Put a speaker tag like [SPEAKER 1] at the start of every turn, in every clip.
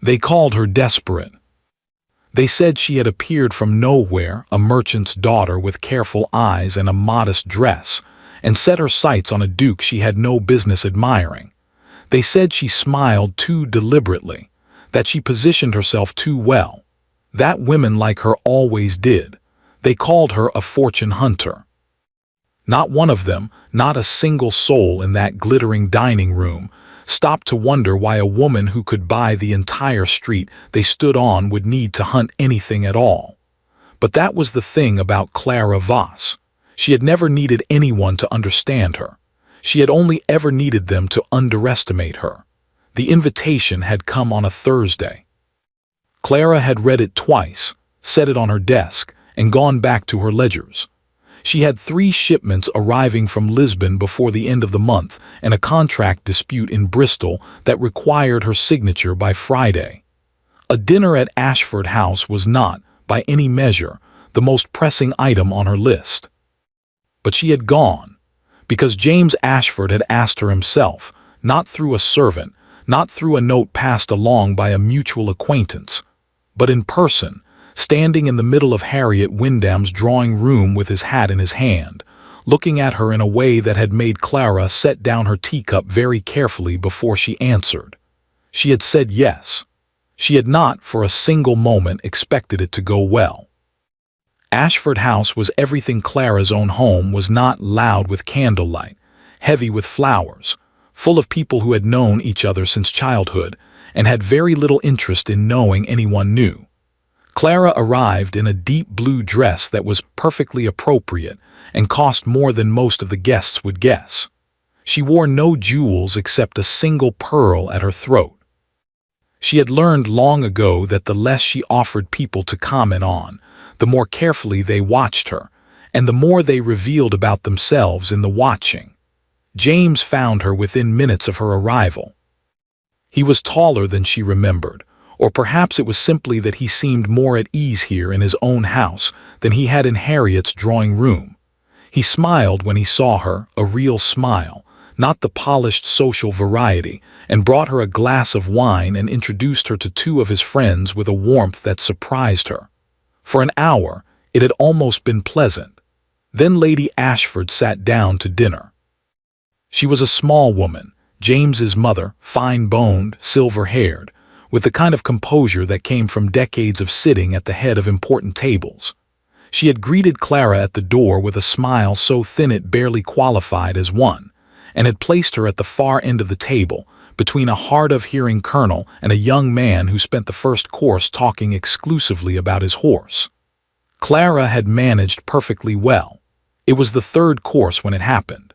[SPEAKER 1] They called her desperate. They said she had appeared from nowhere, a merchant's daughter with careful eyes and a modest dress, and set her sights on a duke she had no business admiring. They said she smiled too deliberately, that she positioned herself too well, that women like her always did. They called her a fortune hunter. Not one of them, not a single soul in that glittering dining room, stopped to wonder why a woman who could buy the entire street they stood on would need to hunt anything at all. But that was the thing about Clara Voss. She had never needed anyone to understand her. She had only ever needed them to underestimate her. The invitation had come on a Thursday. Clara had read it twice, set it on her desk, and gone back to her ledgers. She had 3 shipments arriving from Lisbon before the end of the month and a contract dispute in Bristol that required her signature by Friday. A dinner at Ashford House was not, by any measure, the most pressing item on her list. But she had gone, because James Ashford had asked her himself, not through a servant, not through a note passed along by a mutual acquaintance, but in person, standing in the middle of Harriet Wyndham's drawing room with his hat in his hand, looking at her in a way that had made Clara set down her teacup very carefully before she answered. She had said yes. She had not, for a single moment, expected it to go well. Ashford House was everything Clara's own home was not: loud with candlelight, heavy with flowers, full of people who had known each other since childhood and had very little interest in knowing anyone new. Clara arrived in a deep blue dress that was perfectly appropriate and cost more than most of the guests would guess. She wore no jewels except a single pearl at her throat. She had learned long ago that the less she offered people to comment on, the more carefully they watched her, and the more they revealed about themselves in the watching. James found her within minutes of her arrival. He was taller than she remembered, or perhaps it was simply that he seemed more at ease here in his own house than he had in Harriet's drawing room. He smiled when he saw her, a real smile, not the polished social variety, and brought her a glass of wine and introduced her to 2 of his friends with a warmth that surprised her. For an hour, it had almost been pleasant. Then Lady Ashford sat down to dinner. She was a small woman, James's mother, fine-boned, silver-haired, with the kind of composure that came from decades of sitting at the head of important tables. She had greeted Clara at the door with a smile so thin it barely qualified as one, and had placed her at the far end of the table, between a hard-of-hearing colonel and a young man who spent the first course talking exclusively about his horse. Clara had managed perfectly well. It was the 3rd course when it happened.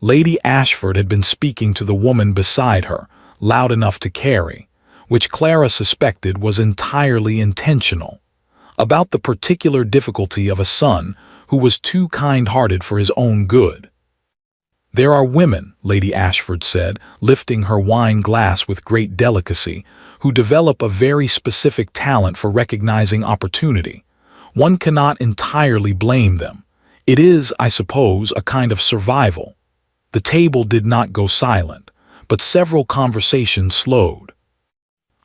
[SPEAKER 1] Lady Ashford had been speaking to the woman beside her, loud enough to carry, which Clara suspected was entirely intentional, about the particular difficulty of a son who was too kind-hearted for his own good. "There are women," Lady Ashford said, lifting her wine glass with great delicacy, "who develop a very specific talent for recognizing opportunity. One cannot entirely blame them. It is, I suppose, a kind of survival." The table did not go silent, but several conversations slowed.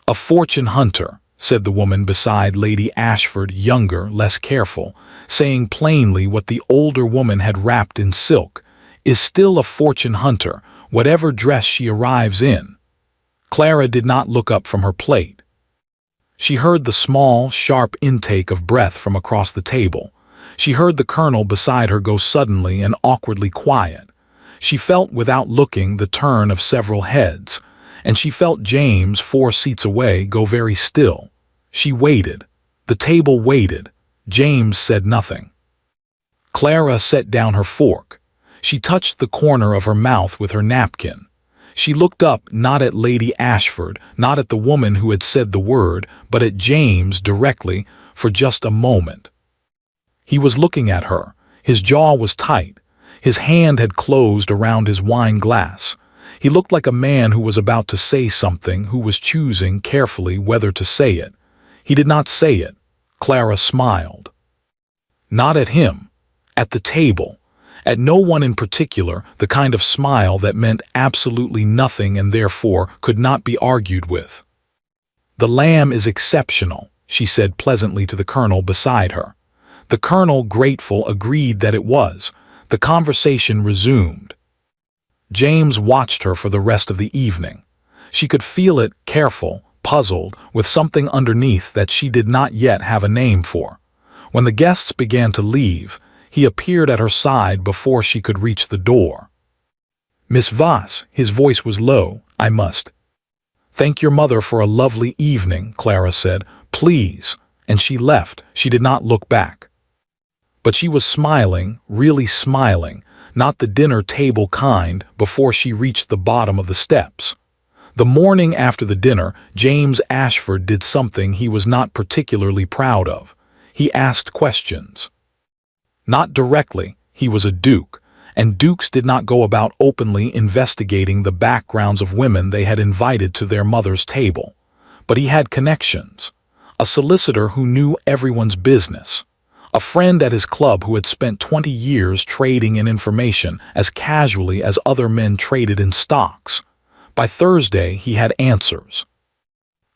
[SPEAKER 1] "A fortune hunter," said the woman beside Lady Ashford, younger, less careful, saying plainly what the older woman had wrapped in silk, "is still a fortune hunter, whatever dress she arrives in." Clara did not look up from her plate. She heard the small, sharp intake of breath from across the table. She heard the colonel beside her go suddenly and awkwardly quiet. She felt, without looking, the turn of several heads, and she felt James, 4 seats away, go very still. She waited. The table waited. James said nothing. Clara set down her fork. She touched the corner of her mouth with her napkin. She looked up, not at Lady Ashford, not at the woman who had said the word, but at James directly, for just a moment. He was looking at her. His jaw was tight. His hand had closed around his wine glass. He looked like a man who was about to say something, who was choosing carefully whether to say it. He did not say it. Clara smiled. Not at him. At the table. At no one in particular, the kind of smile that meant absolutely nothing and therefore could not be argued with. "The lamb is exceptional," she said pleasantly to the colonel beside her. The colonel, grateful, agreed that it was. The conversation resumed. James watched her for the rest of the evening. She could feel it, careful, puzzled, with something underneath that she did not yet have a name for. When the guests began to leave, he appeared at her side before she could reach the door. "Miss Voss," his voice was low, "I must thank your mother for a lovely evening," Clara said. "Please." And she left. She did not look back. But she was smiling, really smiling, not the dinner table kind, before she reached the bottom of the steps. The morning after the dinner, James Ashford did something he was not particularly proud of. He asked questions. Not directly, he was a duke, and dukes did not go about openly investigating the backgrounds of women they had invited to their mother's table. But he had connections. A solicitor who knew everyone's business. A friend at his club who had spent 20 years trading in information as casually as other men traded in stocks. By Thursday, he had answers.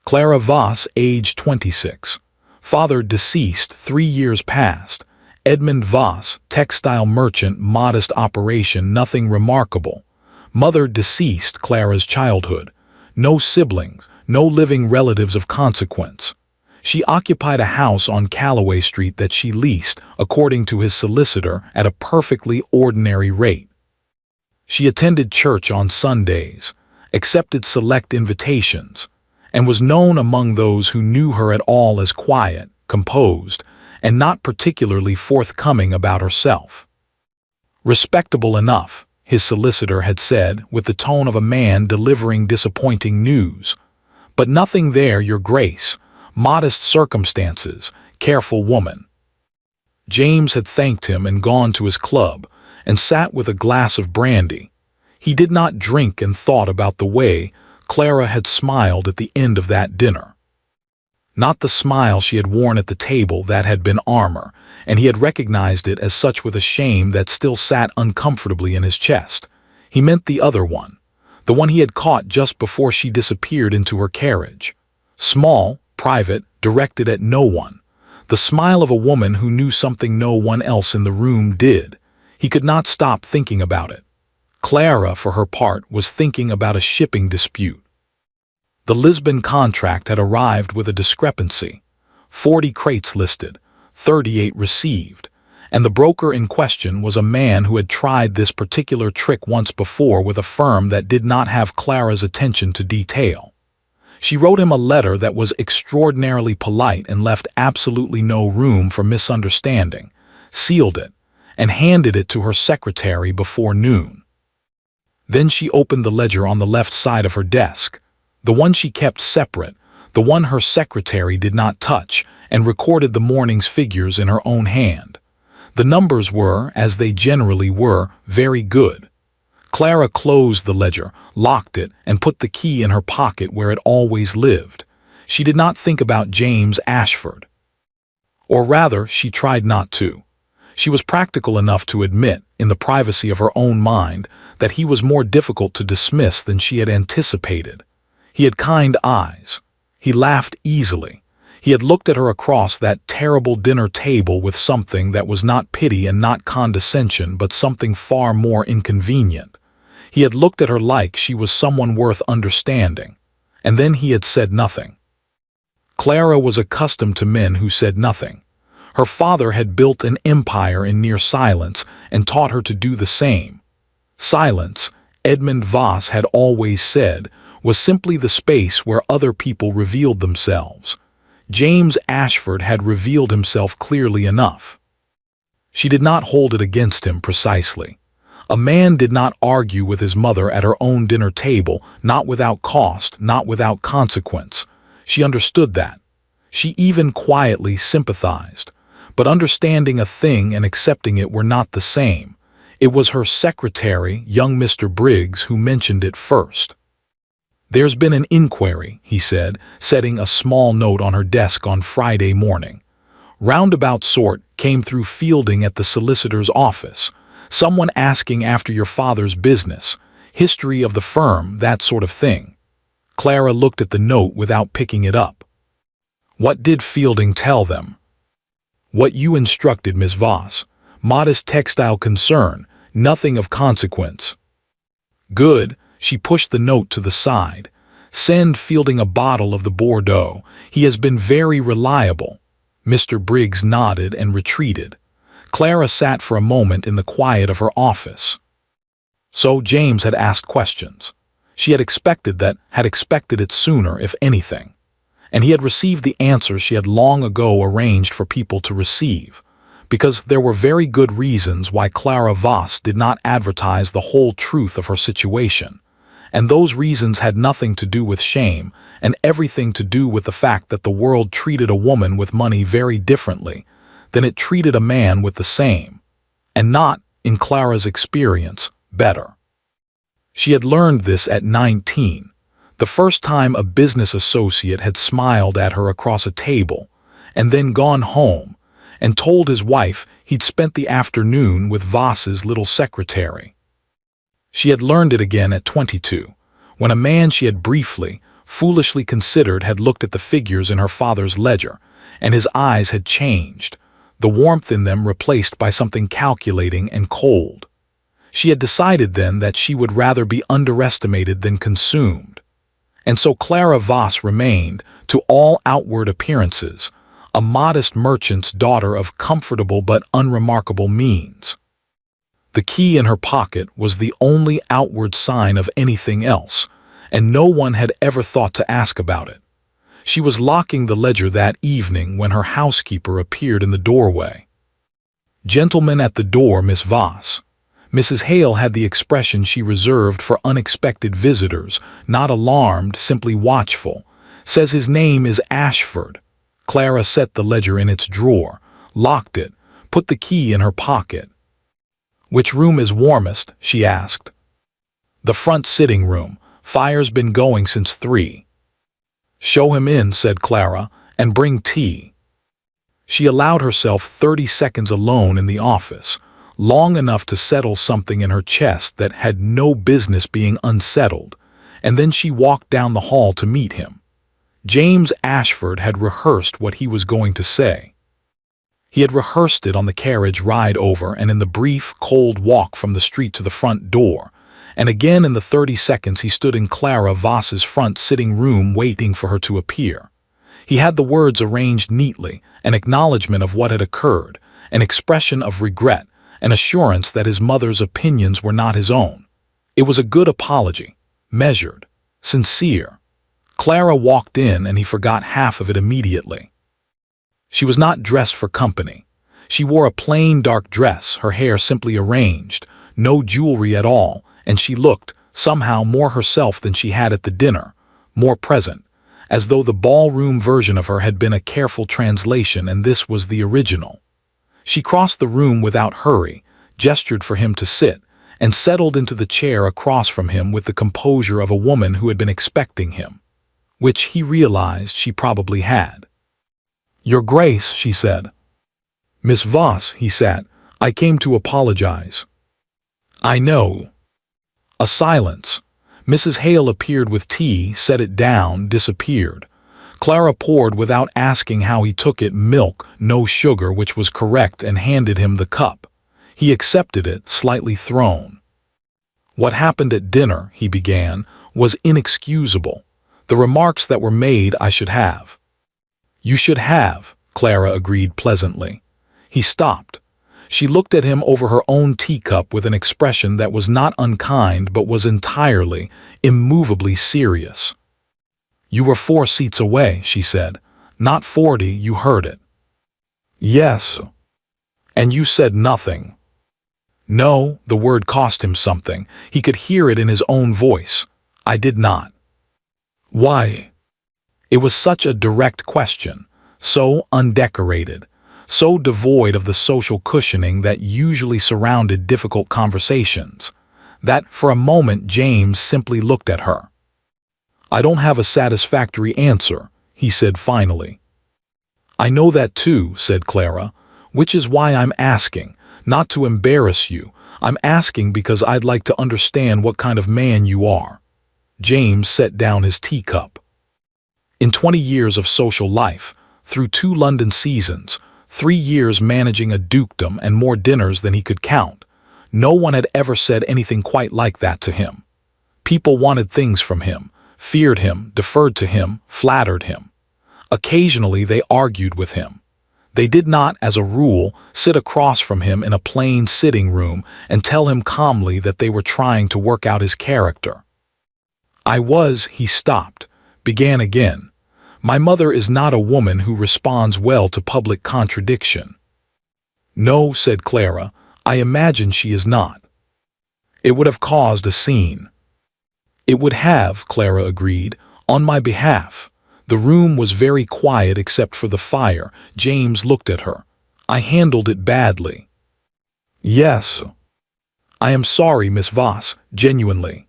[SPEAKER 1] Clara Voss, age 26. Father deceased 3 years past. Edmund Voss, textile merchant, modest operation, nothing remarkable. Mother deceased, Clara's childhood. No siblings, no living relatives of consequence. She occupied a house on Calloway Street that she leased, according to his solicitor, at a perfectly ordinary rate. She attended church on Sundays, accepted select invitations, and was known among those who knew her at all as quiet, composed, and not particularly forthcoming about herself. Respectable enough, his solicitor had said, with the tone of a man delivering disappointing news. But nothing there, your grace. Modest circumstances, careful woman. James had thanked him and gone to his club, and sat with a glass of brandy. He did not drink and thought about the way Clara had smiled at the end of that dinner. Not the smile she had worn at the table that had been armor, and he had recognized it as such with a shame that still sat uncomfortably in his chest. He meant the other one, the one he had caught just before she disappeared into her carriage. Small, private, directed at no one. The smile of a woman who knew something no one else in the room did. He could not stop thinking about it. Clara, for her part, was thinking about a shipping dispute. The Lisbon contract had arrived with a discrepancy. 40 crates listed, 38 received, and the broker in question was a man who had tried this particular trick once before with a firm that did not have Clara's attention to detail. She wrote him a letter that was extraordinarily polite and left absolutely no room for misunderstanding, sealed it, and handed it to her secretary before noon. Then she opened the ledger on the left side of her desk, the one she kept separate, the one her secretary did not touch, and recorded the morning's figures in her own hand. The numbers were, as they generally were, very good. Clara closed the ledger, locked it, and put the key in her pocket where it always lived. She did not think about James Ashford. Or rather, she tried not to. She was practical enough to admit, in the privacy of her own mind, that he was more difficult to dismiss than she had anticipated. He had kind eyes. He laughed easily. He had looked at her across that terrible dinner table with something that was not pity and not condescension, but something far more inconvenient. He had looked at her like she was someone worth understanding. And then he had said nothing. Clara was accustomed to men who said nothing. Her father had built an empire in near silence and taught her to do the same. Silence, Edmund Voss had always said, was simply the space where other people revealed themselves. James Ashford had revealed himself clearly enough. She did not hold it against him precisely. A man did not argue with his mother at her own dinner table, not without cost, not without consequence. She understood that. She even quietly sympathized. But understanding a thing and accepting it were not the same. It was her secretary, young Mr. Briggs, who mentioned it first. "There's been an inquiry," he said, setting a small note on her desk on Friday morning. "Roundabout sort, came through Fielding at the solicitor's office. Someone asking after your father's business, history of the firm, that sort of thing." Clara looked at the note without picking it up. What did Fielding tell them? What you instructed, Miss Voss. Modest textile concern, nothing of consequence. Good. She pushed the note to the side. Send Fielding a bottle of the Bordeaux. He has been very reliable. Mr. Briggs nodded and retreated. Clara sat for a moment in the quiet of her office. So James had asked questions. She had expected it sooner, if anything. And he had received the answers she had long ago arranged for people to receive, because there were very good reasons why Clara Voss did not advertise the whole truth of her situation. And those reasons had nothing to do with shame and everything to do with the fact that the world treated a woman with money very differently than it treated a man with the same, and not, in Clara's experience, better. She had learned this at 19, the first time a business associate had smiled at her across a table, and then gone home and told his wife he'd spent the afternoon with Voss's little secretary. She had learned it again at 22, when a man she had briefly, foolishly considered had looked at the figures in her father's ledger, and his eyes had changed, the warmth in them replaced by something calculating and cold. She had decided then that she would rather be underestimated than consumed. And so Clara Voss remained, to all outward appearances, a modest merchant's daughter of comfortable but unremarkable means. The key in her pocket was the only outward sign of anything else, and no one had ever thought to ask about it. She was locking the ledger that evening when her housekeeper appeared in the doorway. "Gentleman at the door, Miss Voss." Mrs. Hale had the expression she reserved for unexpected visitors, not alarmed, simply watchful. "Says his name is Ashford." Clara set the ledger in its drawer, locked it, put the key in her pocket. "Which room is warmest?" she asked. "The front sitting room. Fire's been going since 3. "Show him in," said Clara, "and bring tea." She allowed herself 30 seconds alone in the office, long enough to settle something in her chest that had no business being unsettled, and then she walked down the hall to meet him. James Ashford had rehearsed what he was going to say. He had rehearsed it on the carriage ride over and in the brief, cold walk from the street to the front door, and again in the 30 seconds he stood in Clara Voss's front sitting room waiting for her to appear. He had the words arranged neatly, an acknowledgment of what had occurred, an expression of regret, an assurance that his mother's opinions were not his own. It was a good apology, measured, sincere. Clara walked in and he forgot half of it immediately. She was not dressed for company. She wore a plain dark dress, her hair simply arranged, no jewelry at all, and she looked, somehow, more herself than she had at the dinner, more present, as though the ballroom version of her had been a careful translation and this was the original. She crossed the room without hurry, gestured for him to sit, and settled into the chair across from him with the composure of a woman who had been expecting him, which he realized she probably had. "Your Grace," she said. "Miss Voss," he sat, "I came to apologize." "I know." A silence. Mrs. Hale appeared with tea, set it down, disappeared. Clara poured without asking how he took it milk, no sugar, which was correct, and handed him the cup. He accepted it, slightly thrown. "What happened at dinner," he began, "was inexcusable. The remarks that were made I should have." "You should have," Clara agreed pleasantly. He stopped. She looked at him over her own teacup with an expression that was not unkind but was entirely, immovably serious. "You were 4 seats away," she said. "Not 40, you heard it." "Yes." "And you said nothing." No, the word cost him something. He could hear it in his own voice. "I did not." "Why?" It was such a direct question, so undecorated, so devoid of the social cushioning that usually surrounded difficult conversations, that for a moment James simply looked at her. "I don't have a satisfactory answer," he said finally. "I know that too," said Clara, "which is why I'm asking, not to embarrass you. I'm asking because I'd like to understand what kind of man you are." James set down his teacup. In 20 years of social life, through 2 London seasons, 3 years managing a dukedom and more dinners than he could count, no one had ever said anything quite like that to him. People wanted things from him, feared him, deferred to him, flattered him. Occasionally they argued with him. They did not, as a rule, sit across from him in a plain sitting room and tell him calmly that they were trying to work out his character. He stopped, began again. My mother is not a woman who responds well to public contradiction. No, said Clara, I imagine she is not. It would have caused a scene. It would have, Clara agreed, on my behalf. The room was very quiet except for the fire. James looked at her. I handled it badly. Yes. I am sorry, Miss Voss, genuinely.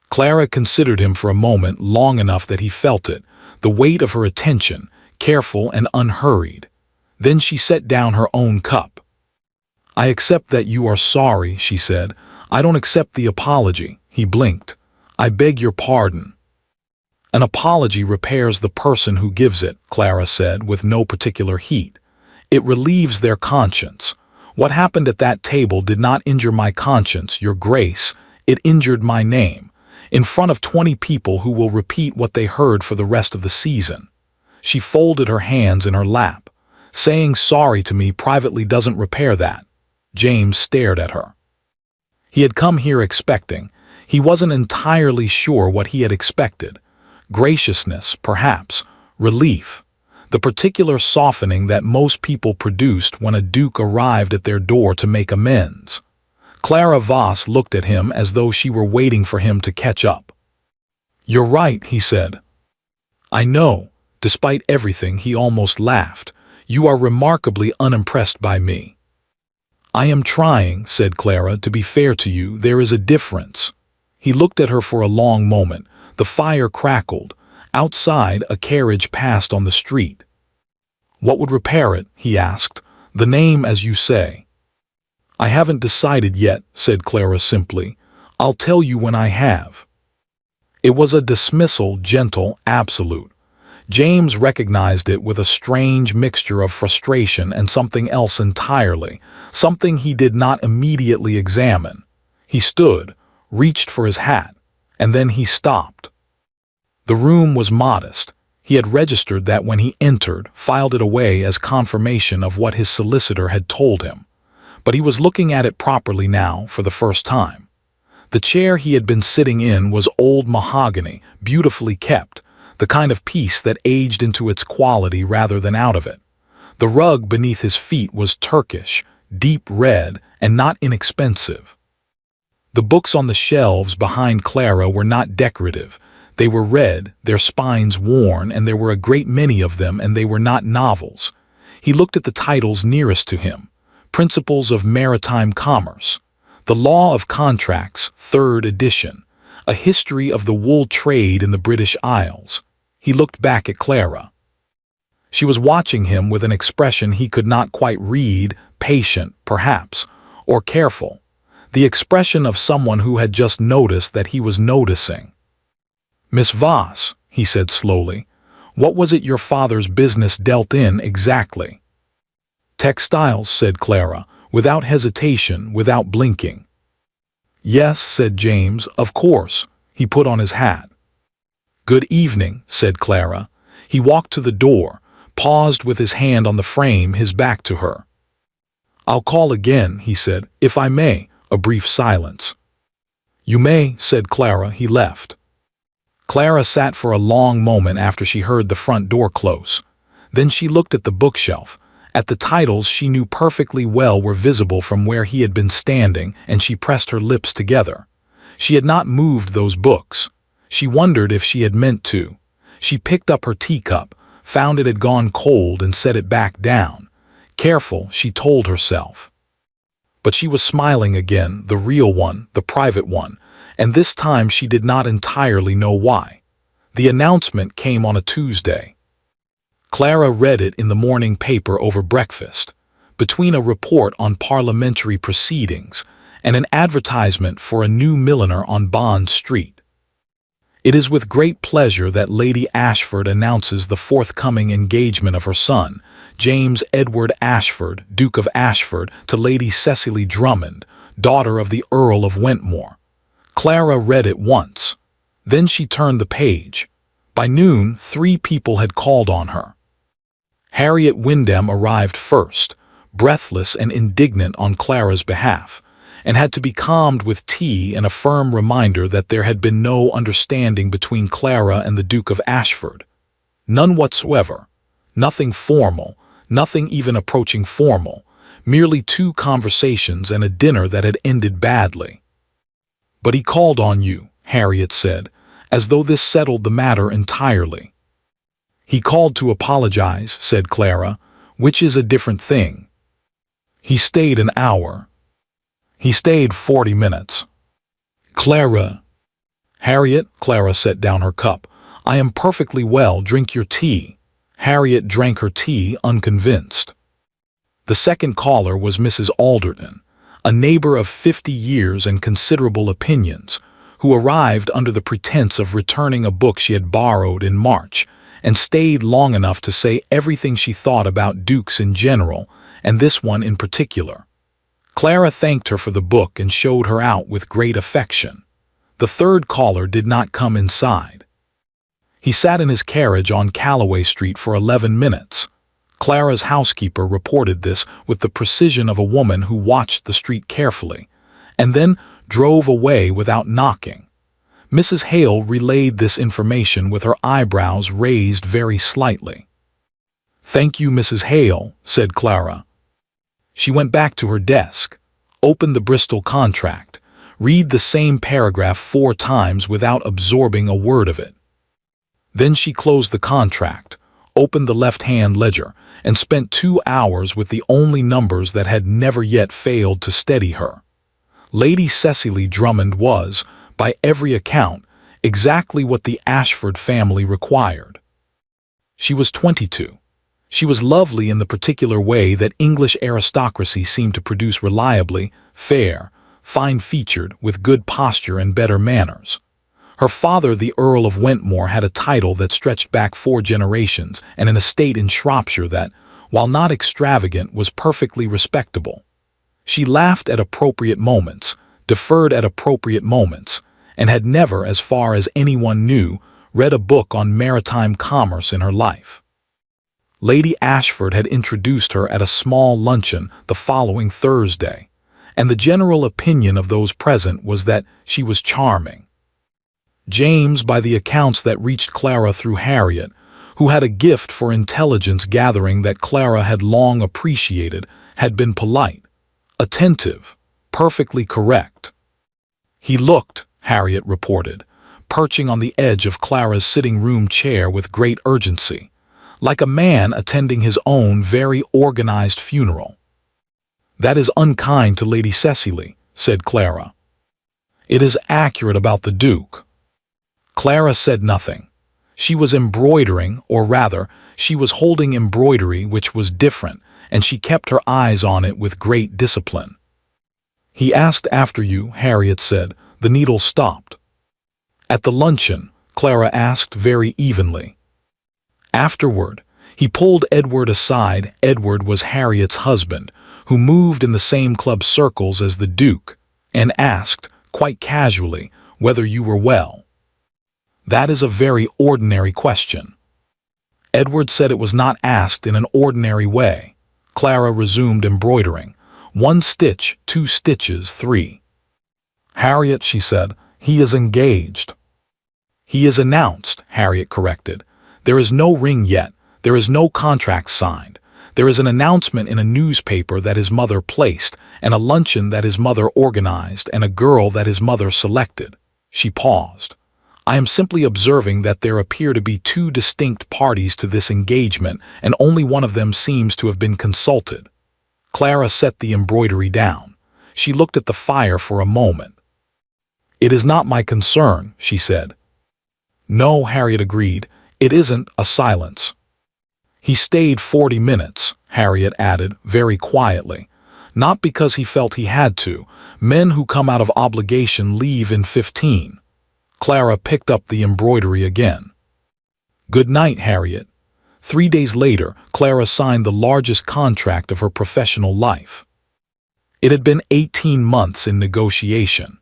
[SPEAKER 1] Clara considered him for a moment, long enough that he felt it, the weight of her attention, careful and unhurried. Then she set down her own cup. I accept that you are sorry, she said. I don't accept the apology. He blinked. I beg your pardon. An apology repairs the person who gives it, Clara said with no particular heat. It relieves their conscience. What happened at that table did not injure my conscience, Your Grace. It injured my name, in front of 20 people who will repeat what they heard for the rest of the season. She folded her hands in her lap. Saying sorry to me privately doesn't repair that. James stared at her. He had come here expecting. He wasn't entirely sure what he had expected. Graciousness, perhaps, relief, the particular softening that most people produced when a duke arrived at their door to make amends. Clara Voss looked at him as though she were waiting for him to catch up. You're right, he said. I know. Despite everything, he almost laughed. You are remarkably unimpressed by me. I am trying, said Clara, to be fair to you. There is a difference. He looked at her for a long moment. The fire crackled. Outside, a carriage passed on the street. What would repair it? He asked. The name, as you say. I haven't decided yet, said Clara simply. I'll tell you when I have. It was a dismissal, gentle, absolute. James recognized it with a strange mixture of frustration and something else entirely, something he did not immediately examine. He stood, reached for his hat, and then he stopped. The room was modest. He had registered that when he entered, filed it away as confirmation of what his solicitor had told him. But he was looking at it properly now for the first time. The chair he had been sitting in was old mahogany, beautifully kept, the kind of piece that aged into its quality rather than out of it. The rug beneath his feet was Turkish, deep red, and not inexpensive. The books on the shelves behind Clara were not decorative. They were red, their spines worn, and there were a great many of them, and they were not novels. He looked at the titles nearest to him. Principles of Maritime Commerce, The Law of Contracts, 3rd edition, A History of the Wool Trade in the British Isles. He looked back at Clara. She was watching him with an expression he could not quite read, patient, perhaps, or careful. The expression of someone who had just noticed that he was noticing. Miss Voss, he said slowly, what was it your father's business dealt in exactly? Textiles, said Clara, without hesitation, without blinking. Yes, said James, of course. He put on his hat. Good evening, said Clara. He walked to the door, paused with his hand on the frame, his back to her. I'll call again, he said, if I may. A brief silence. You may, said Clara. He left. Clara sat for a long moment after she heard the front door close. Then she looked at the bookshelf, at the titles she knew perfectly well were visible from where he had been standing, and she pressed her lips together. She had not moved those books. She wondered if she had meant to. She picked up her teacup, found it had gone cold, and set it back down. Careful, she told herself. But she was smiling again, the real one, the private one, and this time she did not entirely know why. The announcement came on a Tuesday. Clara read it in the morning paper over breakfast, between a report on parliamentary proceedings and an advertisement for a new milliner on Bond Street. It is with great pleasure that Lady Ashford announces the forthcoming engagement of her son, James Edward Ashford, Duke of Ashford, to Lady Cecily Drummond, daughter of the Earl of Wentmore. Clara read it once. Then she turned the page. By noon, 3 people had called on her. Harriet Wyndham arrived first, breathless and indignant on Clara's behalf, and had to be calmed with tea and a firm reminder that there had been no understanding between Clara and the Duke of Ashford. None whatsoever. Nothing formal, nothing even approaching formal, merely 2 conversations and a dinner that had ended badly. "But he called on you," Harriet said, as though this settled the matter entirely. "He called to apologize," said Clara, "which is a different thing. He stayed an hour. He stayed 40 minutes. Clara." "Harriet," Clara set down her cup, "I am perfectly well. Drink your tea." Harriet drank her tea, unconvinced. The second caller was Mrs. Alderton, a neighbor of 50 years and considerable opinions, who arrived under the pretense of returning a book she had borrowed in March, and stayed long enough to say everything she thought about dukes in general, and this one in particular. Clara thanked her for the book and showed her out with great affection. The third caller did not come inside. He sat in his carriage on Calloway Street for 11 minutes. Clara's housekeeper reported this with the precision of a woman who watched the street carefully, and then drove away without knocking. Mrs. Hale relayed this information with her eyebrows raised very slightly. "Thank you, Mrs. Hale," said Clara. She went back to her desk, opened the Bristol contract, read the same paragraph 4 times without absorbing a word of it. Then she closed the contract, opened the left-hand ledger, and spent 2 hours with the only numbers that had never yet failed to steady her. Lady Cecily Drummond was, by every account, exactly what the Ashford family required. She was 22. She was lovely in the particular way that English aristocracy seemed to produce reliably, fair, fine-featured, with good posture and better manners. Her father, the Earl of Wentmore, had a title that stretched back 4 generations and an estate in Shropshire that, while not extravagant, was perfectly respectable. She laughed at appropriate moments, deferred at appropriate moments, and had never, as far as anyone knew, read a book on maritime commerce in her life. Lady Ashford had introduced her at a small luncheon the following Thursday, and the general opinion of those present was that she was charming. James, by the accounts that reached Clara through Harriet, who had a gift for intelligence gathering that Clara had long appreciated, had been polite, attentive, perfectly correct. "He looked," Harriet reported, perching on the edge of Clara's sitting-room chair with great urgency, like a man attending his own very organized funeral. "That is unkind to Lady Cecily," said Clara. "It is accurate about the Duke." Clara said nothing. She was embroidering, or rather, she was holding embroidery which was different, and she kept her eyes on it with great discipline. "He asked after you," Harriet said. The needle stopped. "At the luncheon?" Clara asked very evenly. "Afterward, he pulled Edward aside." Edward was Harriet's husband, who moved in the same club circles as the Duke, and asked, quite casually, whether you were well. "That is a very ordinary question." Edward said it was not asked in an ordinary way. Clara resumed embroidering. 1 stitch, 2 stitches, 3. "Harriet," she said, "he is engaged." "He is announced," Harriet corrected. "There is no ring yet. There is no contract signed. There is an announcement in a newspaper that his mother placed, and a luncheon that his mother organized, and a girl that his mother selected." She paused. "I am simply observing that there appear to be 2 distinct parties to this engagement, and only one of them seems to have been consulted." Clara set the embroidery down. She looked at the fire for a moment. "It is not my concern," she said. "No," Harriet agreed. "It isn't." A silence. "He stayed 40 minutes, Harriet added, very quietly. "Not because he felt he had to. Men who come out of obligation leave in 15. Clara picked up the embroidery again. "Good night, Harriet." 3 days later, Clara signed the largest contract of her professional life. It had been 18 months in negotiation.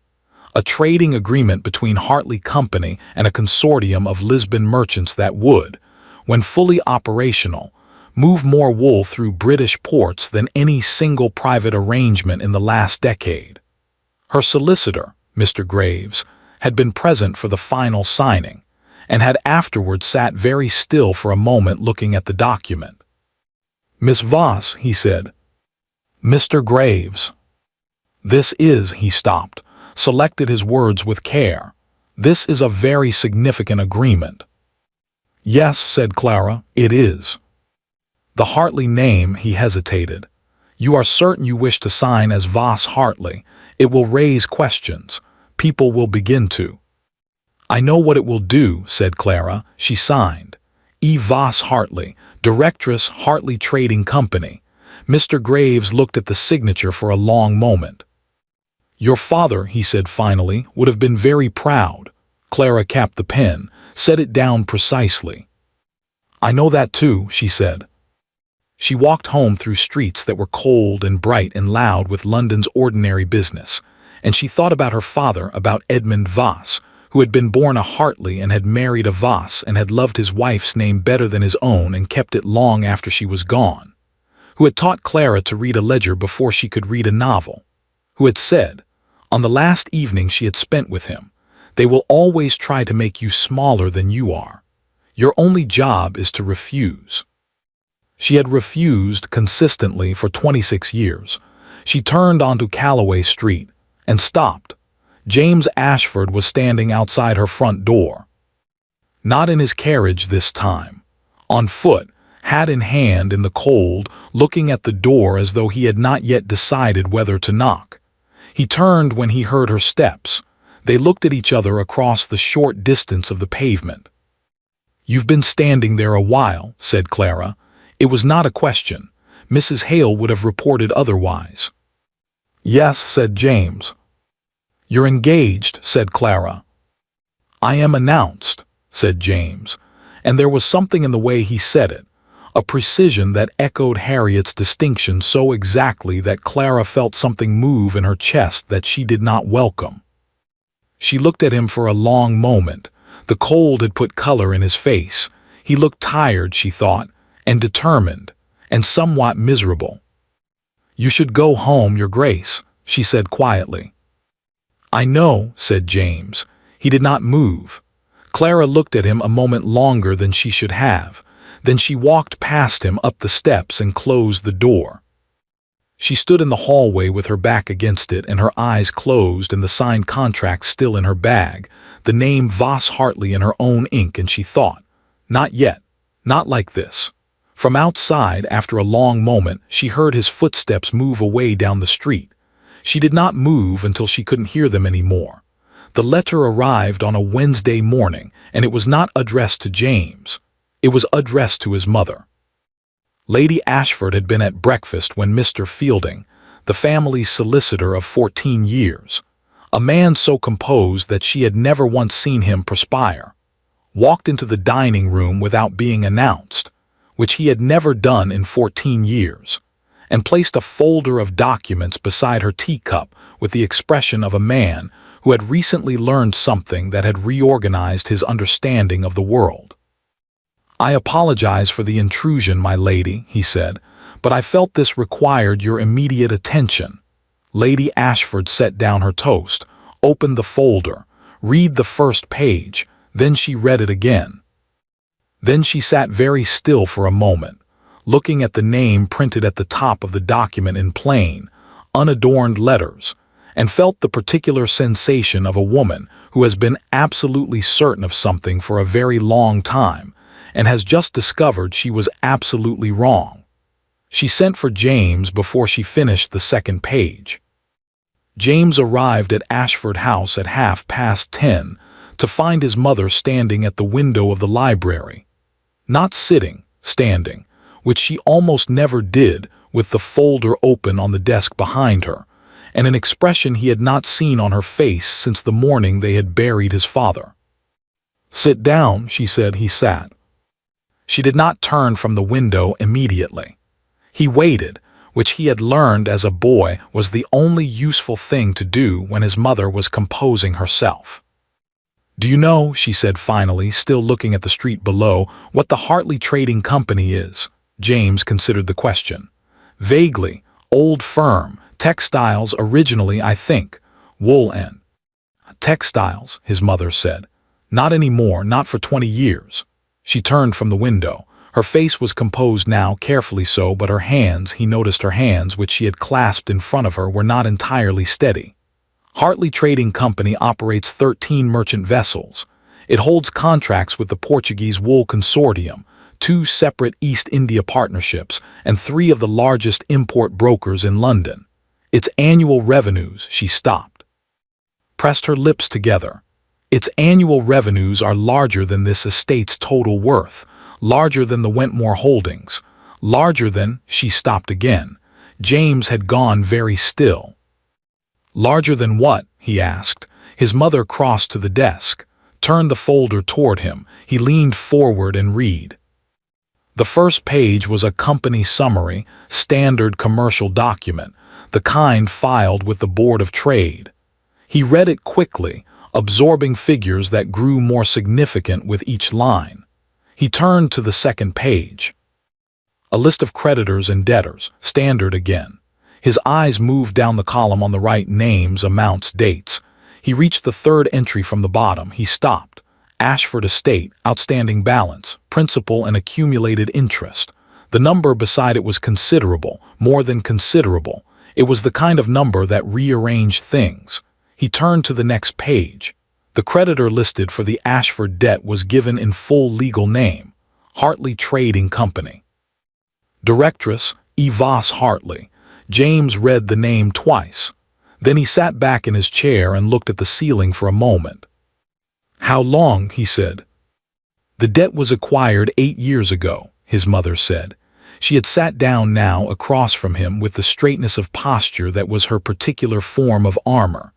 [SPEAKER 1] A trading agreement between Hartley Company and a consortium of Lisbon merchants that would, when fully operational, move more wool through British ports than any single private arrangement in the last decade. Her solicitor, Mr. Graves, had been present for the final signing, and had afterward sat very still for a moment looking at the document. "Miss Voss," he said. "Mr. Graves." "This is," he stopped, selected his words with care. "This is a very significant agreement." "Yes," said Clara, "it is." The Hartley name, he hesitated. "You are certain you wish to sign as Voss Hartley? It will raise questions. People will begin to—" "I know what it will do," said Clara. She signed. "E. Voss Hartley, Directress, Hartley Trading Company." Mr. Graves looked at the signature for a long moment. "Your father," he said finally, "would have been very proud." Clara capped the pen, set it down precisely. "I know that too," she said. She walked home through streets that were cold and bright and loud with London's ordinary business, and she thought about her father, about Edmund Voss, who had been born a Hartley and had married a Voss and had loved his wife's name better than his own and kept it long after she was gone, who had taught Clara to read a ledger before she could read a novel, who had said, on the last evening she had spent with him, "They will always try to make you smaller than you are. Your only job is to refuse." She had refused consistently for 26 years. She turned onto Calloway Street and stopped. James Ashford was standing outside her front door. Not in his carriage this time. On foot, hat in hand in the cold, looking at the door as though he had not yet decided whether to knock. He turned when he heard her steps. They looked at each other across the short distance of the pavement. "You've been standing there a while," said Clara. It was not a question. Mrs. Hale would have reported otherwise. "Yes," said James. "You're engaged," said Clara. "I am announced," said James, and there was something in the way he said it, a precision that echoed Harriet's distinction so exactly that Clara felt something move in her chest that she did not welcome. She looked at him for a long moment. The cold had put color in his face. He looked tired, she thought, and determined, and somewhat miserable. "You should go home, Your Grace," she said quietly. "I know," said James. He did not move. Clara looked at him a moment longer than she should have. Then she walked past him up the steps and closed the door. She stood in the hallway with her back against it and her eyes closed and the signed contract still in her bag, the name Voss Hartley in her own ink, and she thought, "Not yet, not like this." From outside, after a long moment, she heard his footsteps move away down the street. She did not move until she couldn't hear them anymore. The letter arrived on a Wednesday morning, and it was not addressed to James. It was addressed to his mother. Lady Ashford had been at breakfast when Mr. Fielding, the family's solicitor of 14 years, a man so composed that she had never once seen him perspire, walked into the dining room without being announced, which he had never done in 14 years, and placed a folder of documents beside her teacup with the expression of a man who had recently learned something that had reorganized his understanding of the world. "I apologize for the intrusion, my lady," he said, "but I felt this required your immediate attention." Lady Ashford set down her toast, opened the folder, read the first page, then she read it again. Then she sat very still for a moment, looking at the name printed at the top of the document in plain, unadorned letters, and felt the particular sensation of a woman who has been absolutely certain of something for a very long time and has just discovered she was absolutely wrong. She sent for James before she finished the second page. James arrived at Ashford House at 10:30 to find his mother standing at the window of the library. Not sitting, standing, which she almost never did, with the folder open on the desk behind her, and an expression he had not seen on her face since the morning they had buried his father. "Sit down," she said. He sat. She did not turn from the window immediately. He waited, which he had learned as a boy was the only useful thing to do when his mother was composing herself. "Do you know," she said finally, still looking at the street below, "what the Hartley Trading Company is?" James considered the question. "Vaguely. Old firm. Textiles originally, I think. Wool and—" "Textiles," his mother said. "Not anymore, not for 20 years. She turned from the window. Her face was composed now, carefully so, but her hands, he noticed her hands, which she had clasped in front of her, were not entirely steady. "Hartley Trading Company operates 13 merchant vessels. It holds contracts with the Portuguese Wool Consortium, 2 separate East India partnerships, and 3 of the largest import brokers in London. Its annual revenues—" She stopped, pressed her lips together. "Its annual revenues are larger than this estate's total worth, larger than the Wentmore holdings, larger than—" She stopped again. James had gone very still. "Larger than what?" he asked. His mother crossed to the desk, turned the folder toward him. He leaned forward and read. The first page was a company summary, standard commercial document, the kind filed with the Board of Trade. He read it quickly, absorbing figures that grew more significant with each line. He turned to the second page. A list of creditors and debtors, standard again. His eyes moved down the column on the right: names, amounts, dates. He reached the third entry from the bottom. He stopped. Ashford Estate, outstanding balance, principal and accumulated interest. The number beside it was considerable, more than considerable. It was the kind of number that rearranged things. He turned to the next page. The creditor listed for the Ashford debt was given in full legal name: Hartley Trading Company. Directress, E. Voss Hartley. James read the name twice. Then he sat back in his chair and looked at the ceiling for a moment. "How long?" he said. "The debt was acquired 8 years ago," his mother said. She had sat down now across from him with the straightness of posture that was her particular form of armor.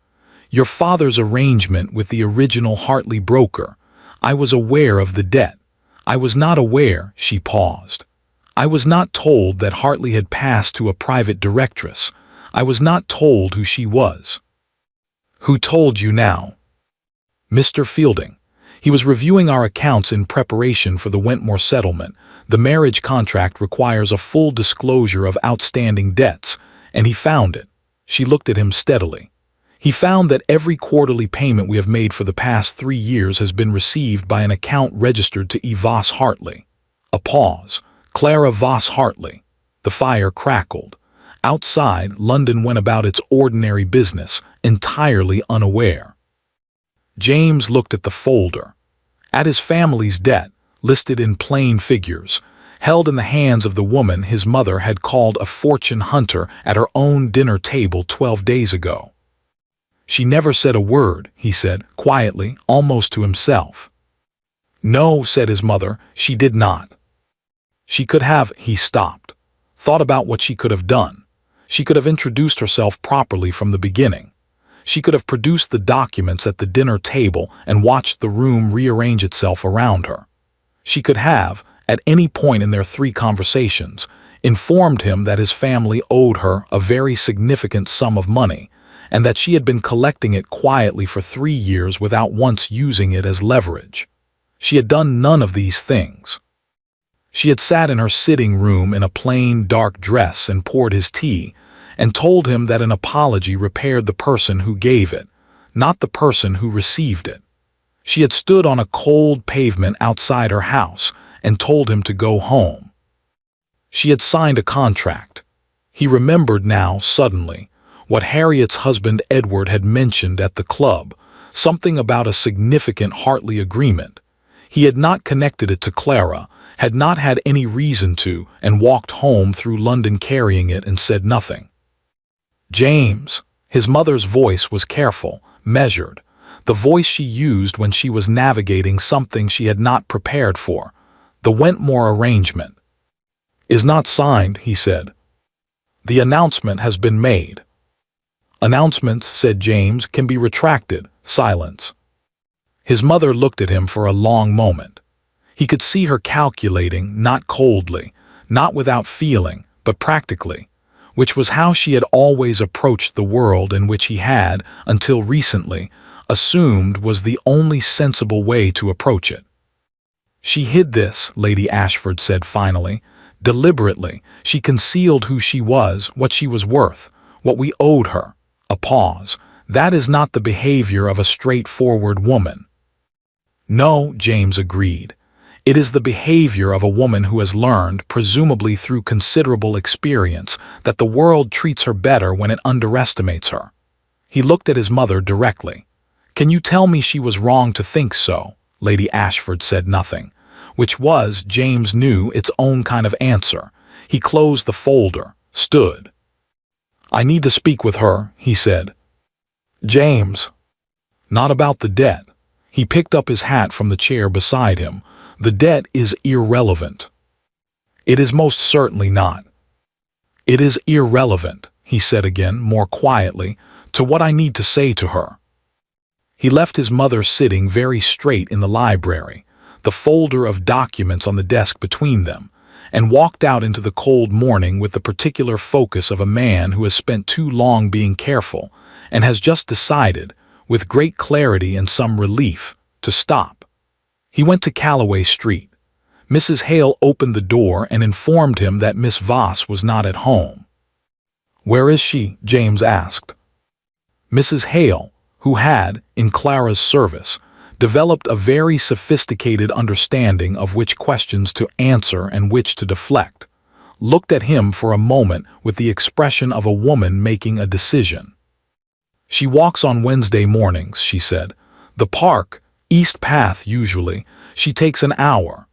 [SPEAKER 1] "Your father's arrangement with the original Hartley broker. I was aware of the debt. I was not aware—" She paused. "I was not told that Hartley had passed to a private directress. I was not told who she was." "Who told you now?" "Mr. Fielding. He was reviewing our accounts in preparation for the Wentmore settlement. The marriage contract requires a full disclosure of outstanding debts, and he found it." She looked at him steadily. "He found that every quarterly payment we have made for the past 3 years has been received by an account registered to E. Voss Hartley." A pause. Clara Voss Hartley. The fire crackled. Outside, London went about its ordinary business, entirely unaware. James looked at the folder. At his family's debt, listed in plain figures, held in the hands of the woman his mother had called a fortune hunter at her own dinner table 12 days ago. "She never said a word," he said, quietly, almost to himself. "No," said his mother, "she did not. She could have—" He stopped, thought about what she could have done. She could have introduced herself properly from the beginning. She could have produced the documents at the dinner table and watched the room rearrange itself around her. She could have, at any point in their 3 conversations, informed him that his family owed her a very significant sum of money, and that she had been collecting it quietly for 3 years without once using it as leverage. She had done none of these things. She had sat in her sitting room in a plain, dark dress and poured his tea, and told him that an apology repaired the person who gave it, not the person who received it. She had stood on a cold pavement outside her house and told him to go home. She had signed a contract. He remembered now, suddenly, what Harriet's husband Edward had mentioned at the club, something about a significant Hartley agreement. He had not connected it to Clara, had not had any reason to, and walked home through London carrying it and said nothing. "James." His mother's voice was careful, measured, the voice she used when she was navigating something she had not prepared for. "The Wentmore arrangement is not signed," he said. "The announcement has been made." "Announcements," said James, "can be retracted." Silence. His mother looked at him for a long moment. He could see her calculating, not coldly, not without feeling, but practically, which was how she had always approached the world in which he had, until recently, assumed was the only sensible way to approach it. She hid this, Lady Ashford said finally. Deliberately, she concealed who she was, what she was worth, what we owed her. A pause. That is not the behavior of a straightforward woman. No, James agreed. It is the behavior of a woman who has learned, presumably through considerable experience, that the world treats her better when it underestimates her. He looked at his mother directly. Can you tell me she was wrong to think so? Lady Ashford said nothing, which was, James knew, its own kind of answer. He closed the folder, stood. I need to speak with her, he said. James. Not about the debt. He picked up his hat from the chair beside him. The debt is irrelevant. It is most certainly not. It is irrelevant, he said again, more quietly, to what I need to say to her. He left his mother sitting very straight in the library, the folder of documents on the desk between them, and walked out into the cold morning with the particular focus of a man who has spent too long being careful and has just decided, with great clarity and some relief, to stop. He went to Calloway Street. Mrs. Hale opened the door and informed him that Miss Voss was not at home. Where is she? James asked. Mrs. Hale, who had, in Clara's service, developed a very sophisticated understanding of which questions to answer and which to deflect, looked at him for a moment with the expression of a woman making a decision. She walks on Wednesday mornings, she said. The park, East Path usually. She takes an hour.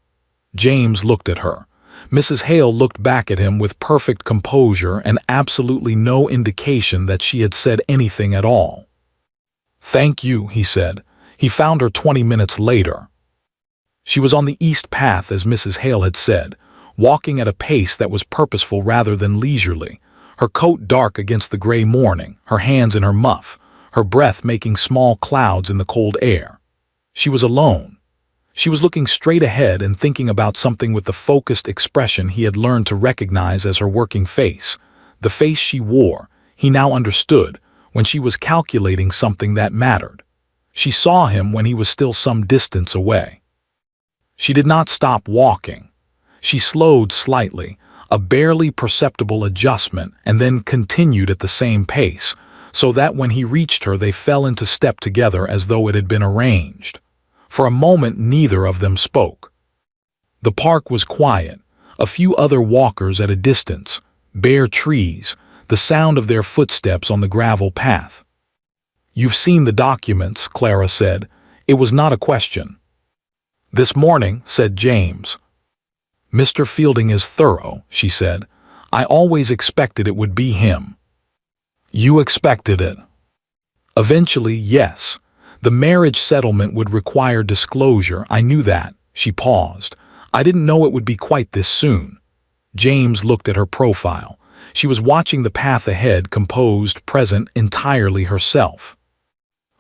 [SPEAKER 1] James looked at her. Mrs. Hale looked back at him with perfect composure and absolutely no indication that she had said anything at all. Thank you, he said. He found her 20 minutes later. She was on the East Path, as Mrs. Hale had said, walking at a pace that was purposeful rather than leisurely, her coat dark against the gray morning, her hands in her muff, her breath making small clouds in the cold air. She was alone. She was looking straight ahead and thinking about something with the focused expression he had learned to recognize as her working face, the face she wore, he now understood, when she was calculating something that mattered. She saw him when he was still some distance away. She did not stop walking. She slowed slightly, a barely perceptible adjustment, and then continued at the same pace, so that when he reached her they fell into step together as though it had been arranged. For a moment neither of them spoke. The park was quiet, a few other walkers at a distance, bare trees, the sound of their footsteps on the gravel path. You've seen the documents, Clara said. It was not a question. This morning, said James. Mr. Fielding is thorough, she said. I always expected it would be him. You expected it. Eventually, yes. The marriage settlement would require disclosure, I knew that. She paused. I didn't know it would be quite this soon. James looked at her profile. She was watching the path ahead, composed, present, entirely herself.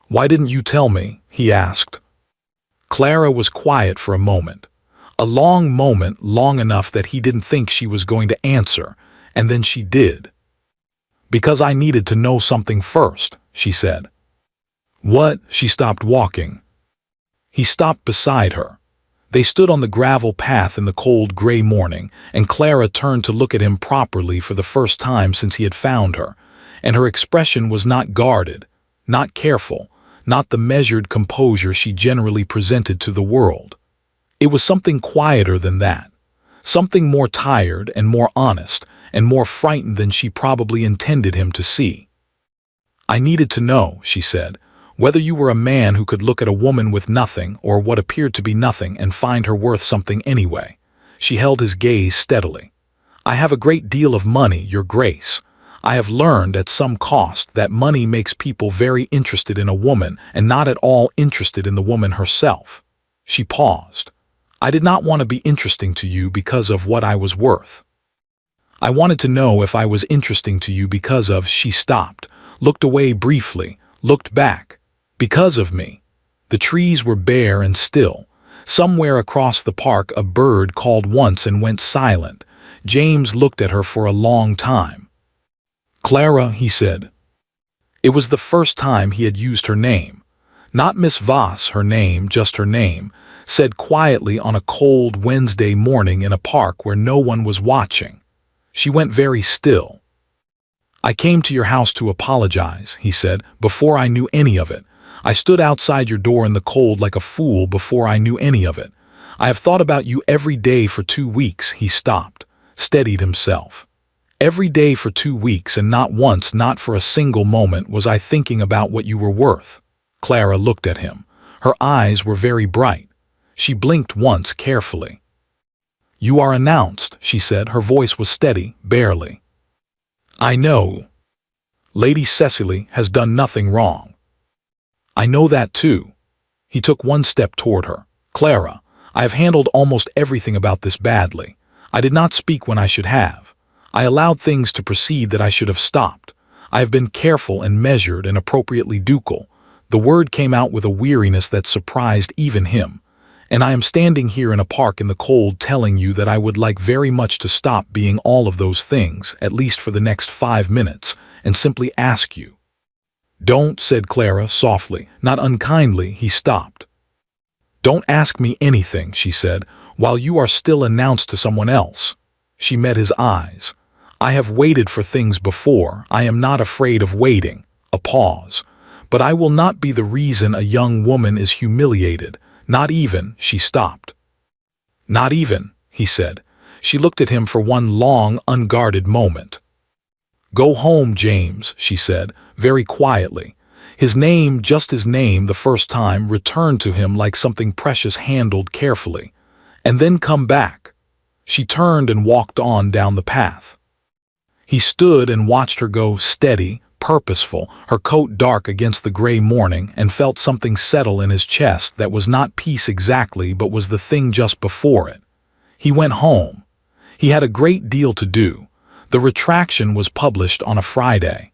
[SPEAKER 1] Why didn't you tell me? He asked. Clara was quiet for a moment. A long moment, long enough that he didn't think she was going to answer, and then she did. Because I needed to know something first, she said. What? She stopped walking. He stopped beside her. They stood on the gravel path in the cold gray morning, and Clara turned to look at him properly for the first time since he had found her, and her expression was not guarded, not careful, not the measured composure she generally presented to the world. It was something quieter than that, something more tired and more honest and more frightened than she probably intended him to see. I needed to know, she said, whether you were a man who could look at a woman with nothing or what appeared to be nothing and find her worth something anyway. She held his gaze steadily. I have a great deal of money, Your Grace. I have learned at some cost that money makes people very interested in a woman and not at all interested in the woman herself. She paused. I did not want to be interesting to you because of what I was worth. I wanted to know if I was interesting to you because of, she stopped, looked away briefly, looked back. Because of me. The trees were bare and still. Somewhere across the park a bird called once and went silent. James looked at her for a long time. "Clara," he said. It was the first time he had used her name. Not Miss Voss, her name, just her name, said quietly on a cold Wednesday morning in a park where no one was watching. She went very still. "I came to your house to apologize," he said, "before I knew any of it. I stood outside your door in the cold like a fool before I knew any of it. I have thought about you every day for 2 weeks." He stopped, steadied himself. "Every day for 2 weeks, and not once, not for a single moment, was I thinking about what you were worth." Clara looked at him. Her eyes were very bright. She blinked once carefully. "You are announced," she said. Her voice was steady, barely. "I know. Lady Cecily has done nothing wrong." "I know that too." He took one step toward her. "Clara, I have handled almost everything about this badly. I did not speak when I should have. I allowed things to proceed that I should have stopped. I have been careful and measured and appropriately ducal." The word came out with a weariness that surprised even him. "And I am standing here in a park in the cold telling you that I would like very much to stop being all of those things, at least for the next 5 minutes, and simply ask you." "Don't," said Clara softly, not unkindly. He stopped. "Don't ask me anything," she said, "while you are still announced to someone else." She met his eyes. "I have waited for things before. I am not afraid of waiting." A pause. "But I will not be the reason a young woman is humiliated. Not even," she stopped. "Not even," he said. She looked at him for one long, unguarded moment. "Go home, James," she said, very quietly. His name, just his name the first time, returned to him like something precious handled carefully. "And then come back." She turned and walked on down the path. He stood and watched her go, steady, purposeful, her coat dark against the gray morning, and felt something settle in his chest that was not peace exactly, but was the thing just before it. He went home. He had a great deal to do. The retraction was published on a Friday.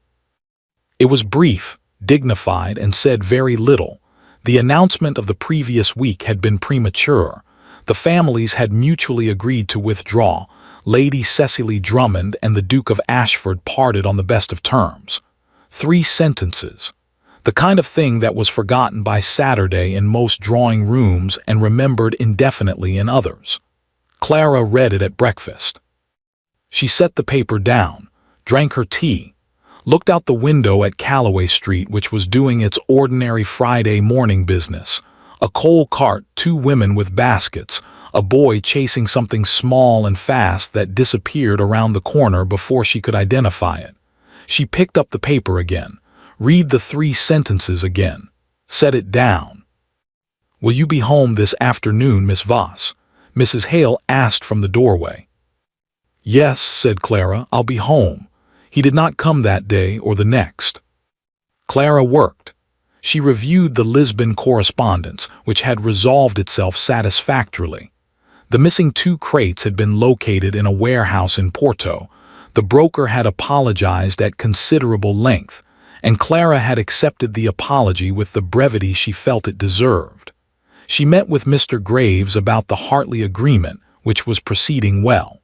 [SPEAKER 1] It was brief, dignified, and said very little. The announcement of the previous week had been premature. The families had mutually agreed to withdraw. Lady Cecily Drummond and the Duke of Ashford parted on the best of terms. 3 sentences. The kind of thing that was forgotten by Saturday in most drawing rooms and remembered indefinitely in others. Clara read it at breakfast. She set the paper down, drank her tea, looked out the window at Calloway Street, which was doing its ordinary Friday morning business. A coal cart, 2 women with baskets, a boy chasing something small and fast that disappeared around the corner before she could identify it. She picked up the paper again, read the 3 sentences again, set it down. "Will you be home this afternoon, Miss Voss?" Mrs. Hale asked from the doorway. "Yes," said Clara, "I'll be home." He did not come that day or the next. Clara worked. She reviewed the Lisbon correspondence, which had resolved itself satisfactorily. The missing 2 crates had been located in a warehouse in Porto. The broker had apologized at considerable length, and Clara had accepted the apology with the brevity she felt it deserved. She met with Mr. Graves about the Hartley agreement, which was proceeding well.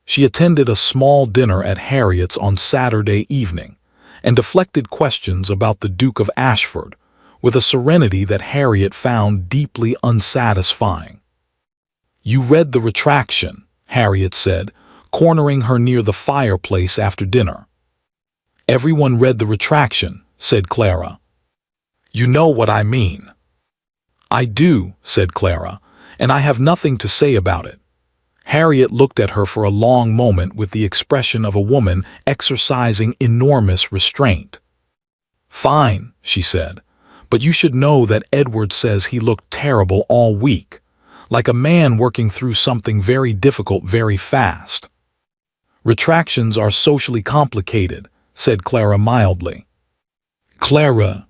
[SPEAKER 1] She attended a small dinner at Harriet's on Saturday evening, and deflected questions about the Duke of Ashford, with a serenity that Harriet found deeply unsatisfying. "You read the retraction," Harriet said, cornering her near the fireplace after dinner. "Everyone read the retraction," said Clara. "You know what I mean." "I do," said Clara, "and I have nothing to say about it." Harriet looked at her for a long moment with the expression of a woman exercising enormous restraint. "Fine," she said, "but you should know that Edward says he looked terrible all week, like a man working through something very difficult very fast." "Retractions are socially complicated," said Clara mildly. "Clara."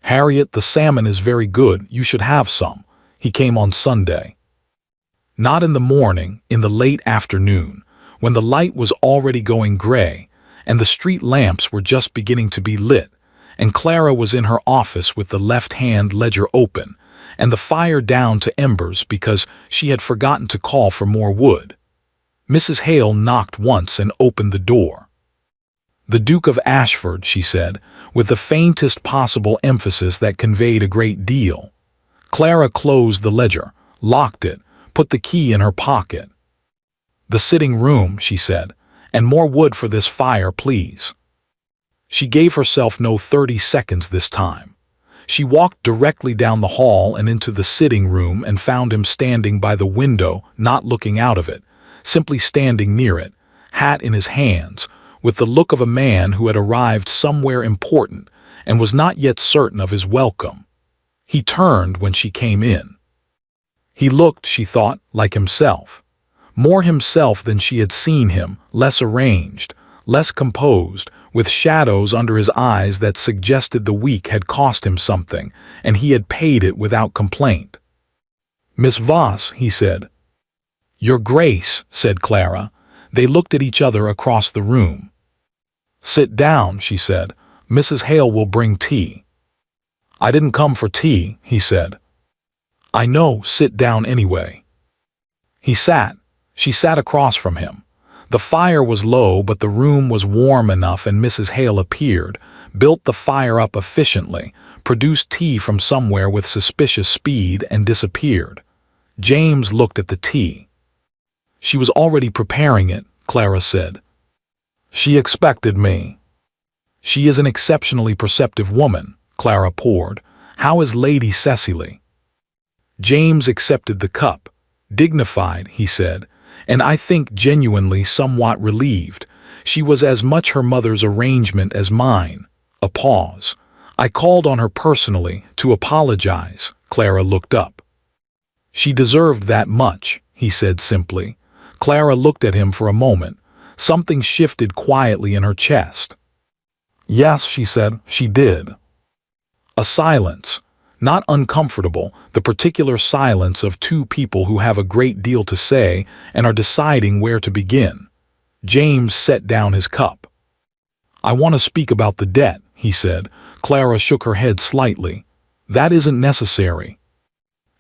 [SPEAKER 1] "Harriet, the salmon is very good. You should have some. He came on Sunday." Not in the morning, in the late afternoon, when the light was already going gray, and the street lamps were just beginning to be lit, and Clara was in her office with the left-hand ledger open, and the fire down to embers because she had forgotten to call for more wood. Mrs. Hale knocked once and opened the door. "The Duke of Ashford," she said, with the faintest possible emphasis that conveyed a great deal. Clara closed the ledger, locked it, put the key in her pocket. "The sitting room," she said, "and more wood for this fire, please." She gave herself no 30 seconds this time. She walked directly down the hall and into the sitting room and found him standing by the window, not looking out of it, simply standing near it, hat in his hands, with the look of a man who had arrived somewhere important and was not yet certain of his welcome. He turned when she came in. He looked, she thought, like himself. More himself than she had seen him, less arranged, less composed, with shadows under his eyes that suggested the week had cost him something, and he had paid it without complaint. "Miss Voss," he said. "Your Grace," said Clara. They looked at each other across the room. "Sit down," she said. "Mrs. Hale will bring tea." "I didn't come for tea," he said. "I know, sit down anyway." He sat. She sat across from him. The fire was low, but the room was warm enough, and Mrs. Hale appeared, built the fire up efficiently, produced tea from somewhere with suspicious speed, and disappeared. James looked at the tea. "She was already preparing it," Clara said. "She expected me." "She is an exceptionally perceptive woman," Clara poured. "How is Lady Cecily?" James accepted the cup. "Dignified," he said, "and I think genuinely somewhat relieved. She was as much her mother's arrangement as mine." A pause. "I called on her personally, to apologize." Clara looked up. "She deserved that much," he said simply. Clara looked at him for a moment. Something shifted quietly in her chest. "Yes," she said, "she did." A silence. Not uncomfortable, the particular silence of two people who have a great deal to say and are deciding where to begin. James set down his cup. "I want to speak about the debt," he said. Clara shook her head slightly. "That isn't necessary."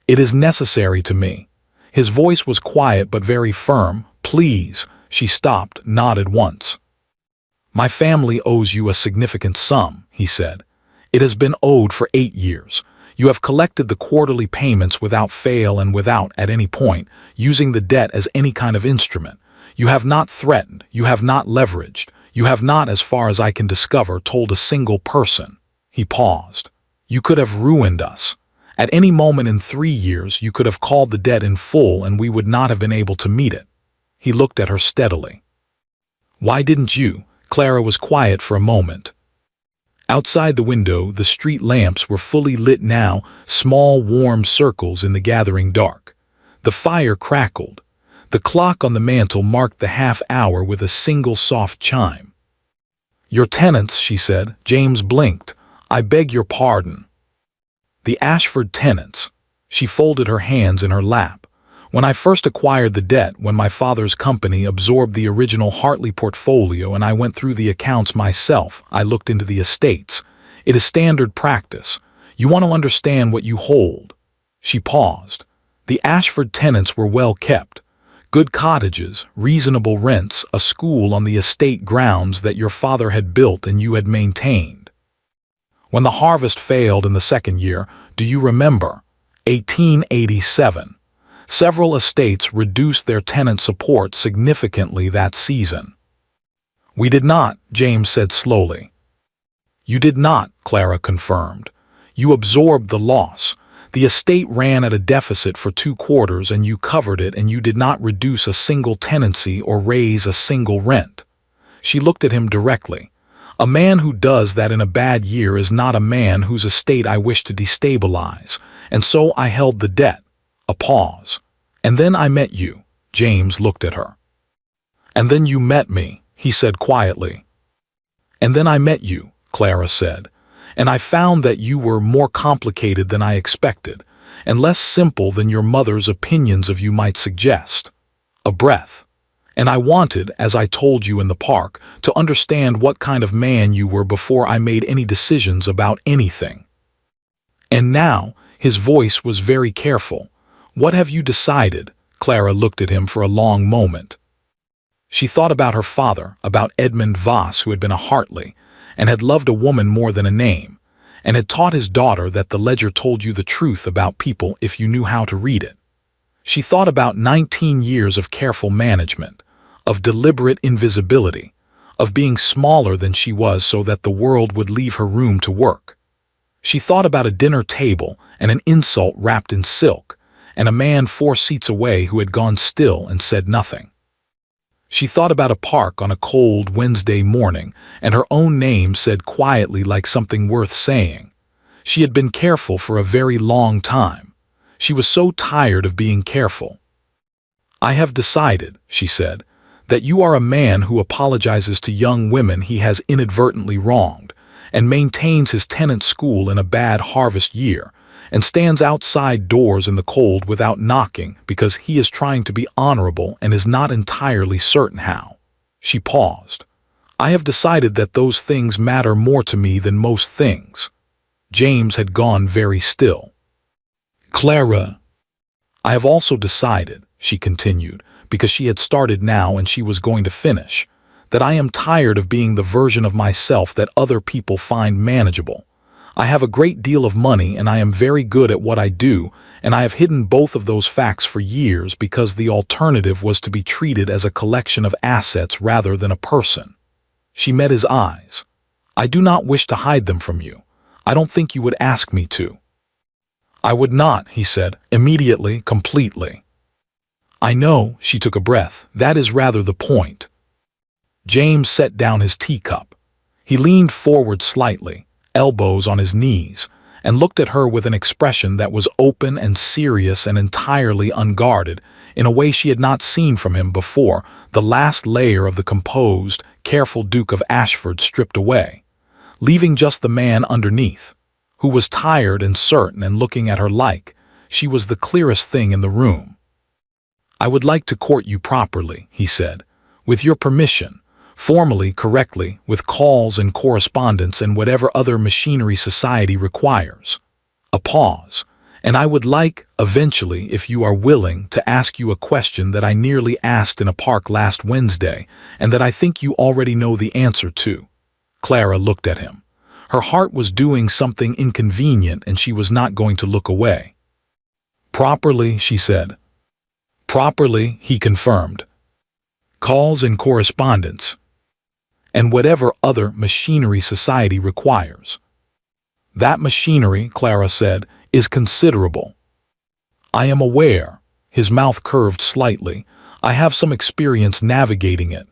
[SPEAKER 1] "It is necessary to me." His voice was quiet but very firm. "Please." She stopped, nodded once. "My family owes you a significant sum," he said. "It has been owed for 8 years. You have collected the quarterly payments without fail and without, at any point, using the debt as any kind of instrument. You have not threatened, you have not leveraged, you have not, as far as I can discover, told a single person." He paused. "You could have ruined us. At any moment in 3 years you could have called the debt in full and we would not have been able to meet it." He looked at her steadily. "Why didn't you?" Clara was quiet for a moment. Outside the window, the street lamps were fully lit now, small warm circles in the gathering dark. The fire crackled. The clock on the mantel marked the half-hour with a single soft chime. "Your tenants," she said. James blinked. "I beg your pardon." "The Ashford tenants." She folded her hands in her lap. "When I first acquired the debt, when my father's company absorbed the original Hartley portfolio and I went through the accounts myself, I looked into the estates. It is standard practice. You want to understand what you hold." She paused. "The Ashford tenants were well kept. Good cottages, reasonable rents, a school on the estate grounds that your father had built and you had maintained. When the harvest failed in the second year, do you remember? 1887. Several estates reduced their tenant support significantly that season." "We did not," James said slowly. "You did not," Clara confirmed. "You absorbed the loss. The estate ran at a deficit for 2 quarters and you covered it, and you did not reduce a single tenancy or raise a single rent." She looked at him directly. "A man who does that in a bad year is not a man whose estate I wish to destabilize, and so I held the debt." A pause. "And then I met you." James looked at her. "And then you met me," he said quietly. "And then I met you," Clara said, "and I found that you were more complicated than I expected, and less simple than your mother's opinions of you might suggest." A breath. And I wanted, as I told you in the park, to understand what kind of man you were before I made any decisions about anything. And now, his voice was very careful. What have you decided? Clara looked at him for a long moment. She thought about her father, about Edmund Voss, who had been a Hartley, and had loved a woman more than a name, and had taught his daughter that the ledger told you the truth about people if you knew how to read it. She thought about 19 years of careful management, of deliberate invisibility, of being smaller than she was so that the world would leave her room to work. She thought about a dinner table and an insult wrapped in silk, and a man 4 seats away who had gone still and said nothing. She thought about a park on a cold Wednesday morning, and her own name said quietly like something worth saying. She had been careful for a very long time. She was so tired of being careful. I have decided, she said, that you are a man who apologizes to young women he has inadvertently wronged, and maintains his tenant school in a bad harvest year, and stands outside doors in the cold without knocking because he is trying to be honorable and is not entirely certain how. She paused. I have decided that those things matter more to me than most things. James had gone very still. Clara, I have also decided, she continued, because she had started now and she was going to finish, that I am tired of being the version of myself that other people find manageable. I have a great deal of money and I am very good at what I do, and I have hidden both of those facts for years because the alternative was to be treated as a collection of assets rather than a person. She met his eyes. I do not wish to hide them from you. I don't think you would ask me to. I would not, he said, immediately, completely. I know, she took a breath, that is rather the point. James set down his teacup. He leaned forward slightly, elbows on his knees, and looked at her with an expression that was open and serious and entirely unguarded, in a way she had not seen from him before, the last layer of the composed, careful Duke of Ashford stripped away, leaving just the man underneath, who was tired and certain and looking at her like she was the clearest thing in the room. I would like to court you properly, he said, with your permission, formally, correctly, with calls and correspondence and whatever other machinery society requires. A pause, and I would like, eventually, if you are willing, to ask you a question that I nearly asked in a park last Wednesday, and that I think you already know the answer to. Clara looked at him. Her heart was doing something inconvenient and she was not going to look away. Properly, she said. Properly, he confirmed. Calls and correspondence, and whatever other machinery society requires. That machinery, Clara said, is considerable. I am aware. His mouth curved slightly. I have some experience navigating it.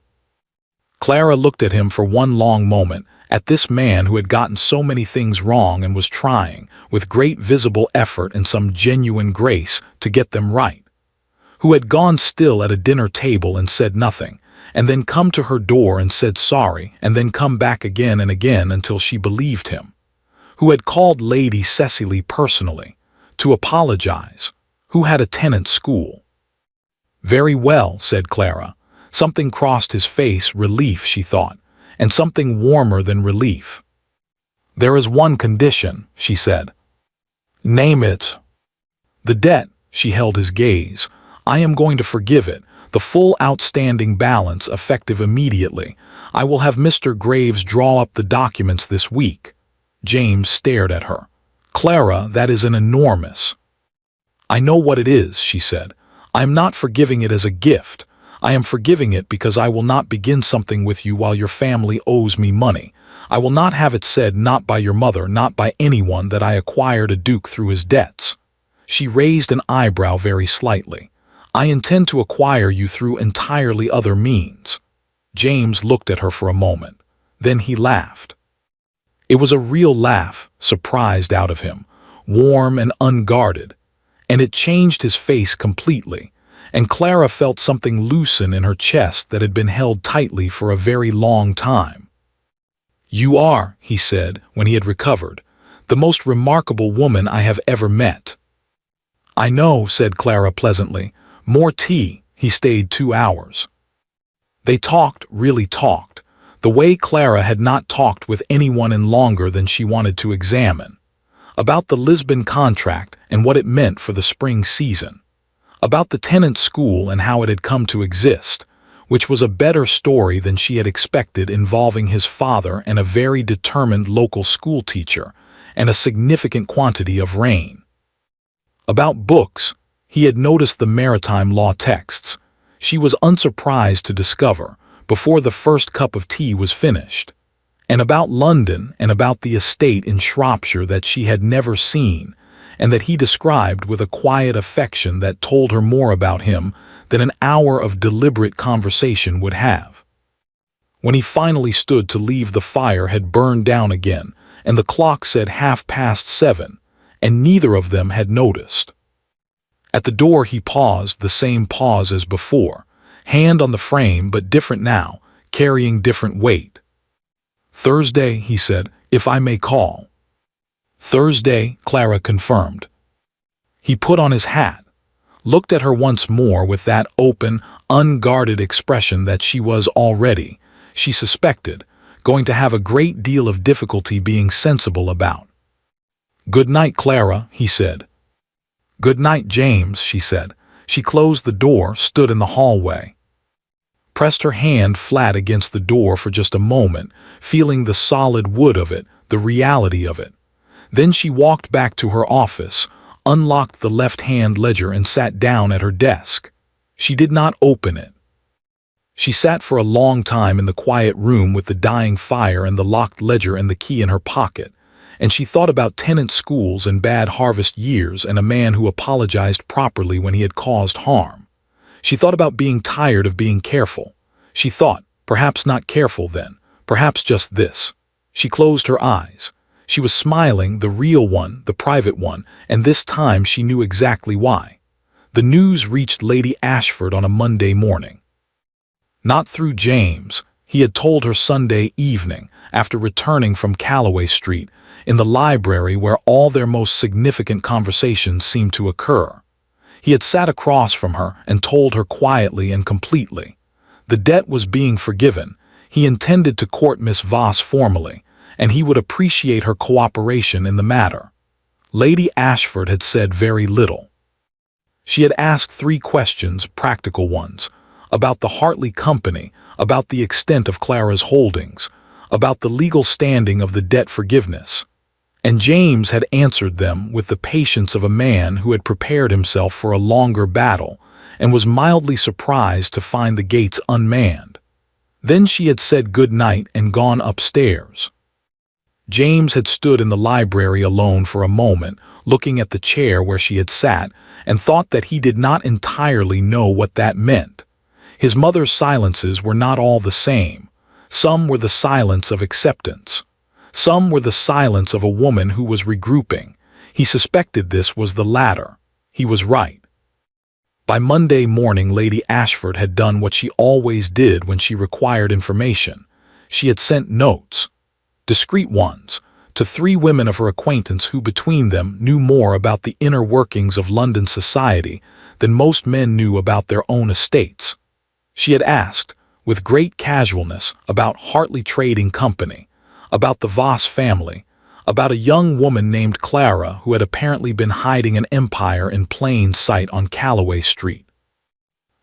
[SPEAKER 1] Clara looked at him for one long moment, at this man who had gotten so many things wrong and was trying, with great visible effort and some genuine grace, to get them right. Who had gone still at a dinner table and said nothing, and then come to her door and said sorry, and then come back again and again until she believed him. Who had called Lady Cecily personally, to apologize. Who had a tenant school. Very well, said Clara. Something crossed his face, relief, she thought, and something warmer than relief. There is one condition, she said. Name it. The debt, she held his gaze. I am going to forgive it. The full outstanding balance effective immediately. I will have Mr. Graves draw up the documents this week. James stared at her. Clara, that is an enormous. I know what it is, she said. I am not forgiving it as a gift. I am forgiving it because I will not begin something with you while your family owes me money. I will not have it said, not by your mother, not by anyone, that I acquired a duke through his debts. She raised an eyebrow very slightly. I intend to acquire you through entirely other means. James looked at her for a moment. Then he laughed. It was a real laugh, surprised out of him, warm and unguarded, and it changed his face completely, and Clara felt something loosen in her chest that had been held tightly for a very long time. You are, he said, when he had recovered, the most remarkable woman I have ever met. I know, said Clara pleasantly. More tea. He stayed 2 hours. They talked, really talked, the way Clara had not talked with anyone in longer than she wanted to examine. About the Lisbon contract and what it meant for the spring season. About the tenant school and how it had come to exist, which was a better story than she had expected, involving his father and a very determined local school teacher, and a significant quantity of rain. About books, he had noticed the maritime law texts. She was unsurprised to discover, before the first cup of tea was finished. And about London and about the estate in Shropshire that she had never seen, and that he described with a quiet affection that told her more about him than an hour of deliberate conversation would have. When he finally stood to leave, the fire had burned down again, and the clock said 7:30, and neither of them had noticed. At the door he paused, the same pause as before, hand on the frame but different now, carrying different weight. "Thursday," he said, "if I may call." "Thursday," Clara confirmed. He put on his hat, looked at her once more with that open, unguarded expression that she was already, she suspected, going to have a great deal of difficulty being sensible about. "Good night, Clara," he said. "Good night, James," she said. She closed the door, stood in the hallway, pressed her hand flat against the door for just a moment, feeling the solid wood of it, the reality of it. Then she walked back to her office, unlocked the left-hand ledger and sat down at her desk. She did not open it. She sat for a long time in the quiet room with the dying fire and the locked ledger and the key in her pocket, and she thought about tenant schools and bad harvest years and a man who apologized properly when he had caused harm. She thought about being tired of being careful. She thought, perhaps not careful then, perhaps just this. She closed her eyes. She was smiling, the real one, the private one, and this time she knew exactly why. The news reached Lady Ashford on a Monday morning. Not through James. He had told her Sunday evening, after returning from Calloway Street, in the library where all their most significant conversations seemed to occur. He had sat across from her and told her quietly and completely. The debt was being forgiven. He intended to court Miss Voss formally, and he would appreciate her cooperation in the matter. Lady Ashford had said very little. She had asked 3 questions, practical ones, about the Hartley Company, about the extent of Clara's holdings, about the legal standing of the debt forgiveness. And James had answered them with the patience of a man who had prepared himself for a longer battle and was mildly surprised to find the gates unmanned. Then she had said good night and gone upstairs. James had stood in the library alone for a moment, looking at the chair where she had sat, and thought that he did not entirely know what that meant. His mother's silences were not all the same. Some were the silence of acceptance. Some were the silence of a woman who was regrouping. He suspected this was the latter. He was right. By Monday morning, Lady Ashford had done what she always did when she required information. She had sent notes, discreet ones, to 3 women of her acquaintance who between them knew more about the inner workings of London society than most men knew about their own estates. She had asked, with great casualness, about Hartley Trading Company, about the Voss family, about a young woman named Clara who had apparently been hiding an empire in plain sight on Calloway Street.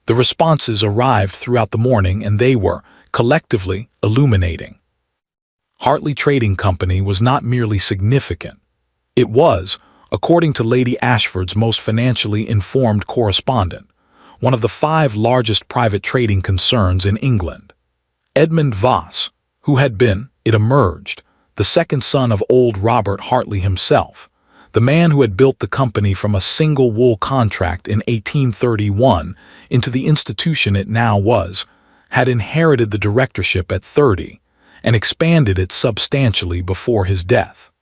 [SPEAKER 1] The responses arrived throughout the morning, and they were, collectively, illuminating. Hartley Trading Company was not merely significant. It was, according to Lady Ashford's most financially informed correspondent, one of the 5 largest private trading concerns in England. Edmund Voss, who had been, it emerged, the second son of old Robert Hartley himself, the man who had built the company from a single wool contract in 1831 into the institution it now was, had inherited the directorship at 30 and expanded it substantially before his death.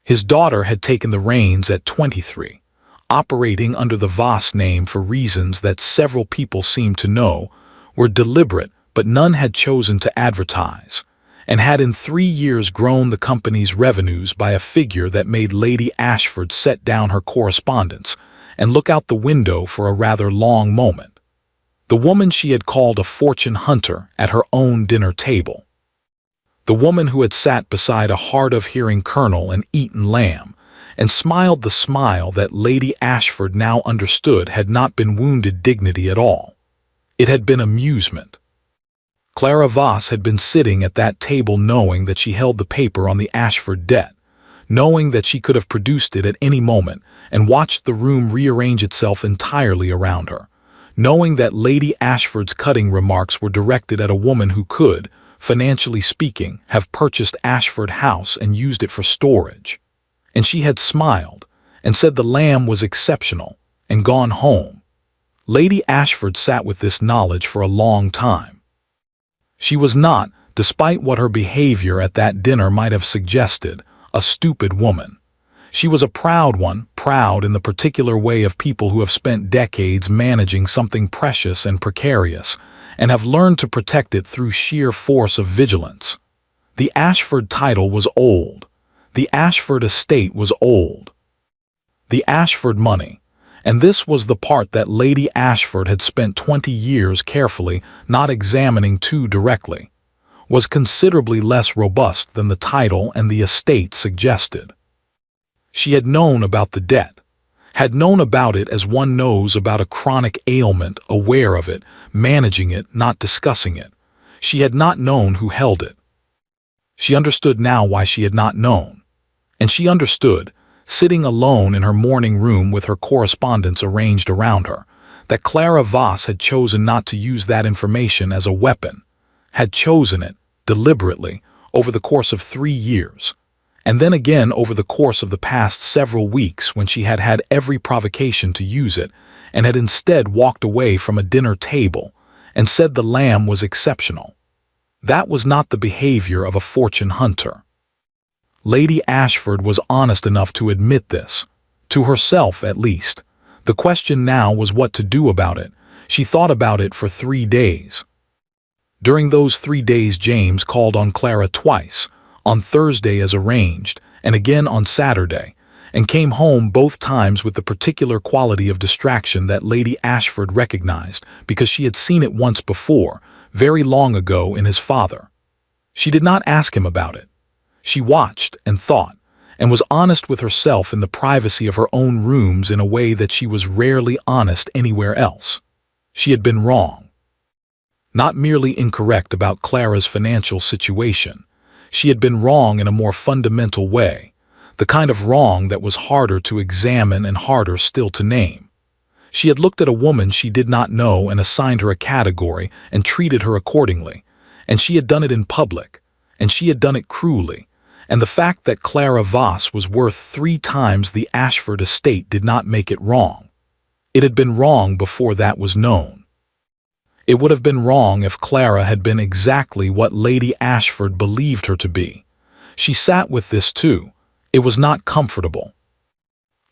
[SPEAKER 1] His daughter had taken the reins at 23, operating under the Voss name for reasons that several people seemed to know were deliberate, but none had chosen to advertise, and had in 3 years grown the company's revenues by a figure that made Lady Ashford set down her correspondence and look out the window for a rather long moment. The woman she had called a fortune hunter at her own dinner table. The woman who had sat beside a hard-of-hearing colonel and eaten lamb, and smiled the smile that Lady Ashford now understood had not been wounded dignity at all. It had been amusement. Clara Voss had been sitting at that table knowing that she held the paper on the Ashford debt, knowing that she could have produced it at any moment and watched the room rearrange itself entirely around her, knowing that Lady Ashford's cutting remarks were directed at a woman who could, financially speaking, have purchased Ashford House and used it for storage. And she had smiled and said the lamb was exceptional and gone home. Lady Ashford sat with this knowledge for a long time. She was not, despite what her behavior at that dinner might have suggested, a stupid woman. She was a proud one, proud in the particular way of people who have spent decades managing something precious and precarious, and have learned to protect it through sheer force of vigilance. The Ashford title was old. The Ashford estate was old. The Ashford money, and this was the part that Lady Ashford had spent 20 years carefully not examining too directly, was considerably less robust than the title and the estate suggested. She had known about the debt, had known about it as one knows about a chronic ailment, aware of it, managing it, not discussing it. She had not known who held it. She understood now why she had not known. And she understood, sitting alone in her morning room with her correspondence arranged around her, that Clara Voss had chosen not to use that information as a weapon, had chosen it, deliberately, over the course of 3 years, and then again over the course of the past several weeks when she had had every provocation to use it, and had instead walked away from a dinner table and said the lamb was exceptional. That was not the behavior of a fortune hunter. Lady Ashford was honest enough to admit this, to herself at least. The question now was what to do about it. She thought about it for 3 days. During those 3 days James called on Clara twice, on Thursday as arranged, and again on Saturday, and came home both times with the particular quality of distraction that Lady Ashford recognized because she had seen it once before, very long ago in his father. She did not ask him about it. She watched and thought, and was honest with herself in the privacy of her own rooms in a way that she was rarely honest anywhere else. She had been wrong. Not merely incorrect about Clara's financial situation. She had been wrong in a more fundamental way, the kind of wrong that was harder to examine and harder still to name. She had looked at a woman she did not know and assigned her a category and treated her accordingly, and she had done it in public, and she had done it cruelly. And the fact that Clara Voss was worth 3 times the Ashford estate did not make it wrong. It had been wrong before that was known. It would have been wrong if Clara had been exactly what Lady Ashford believed her to be. She sat with this too. It was not comfortable.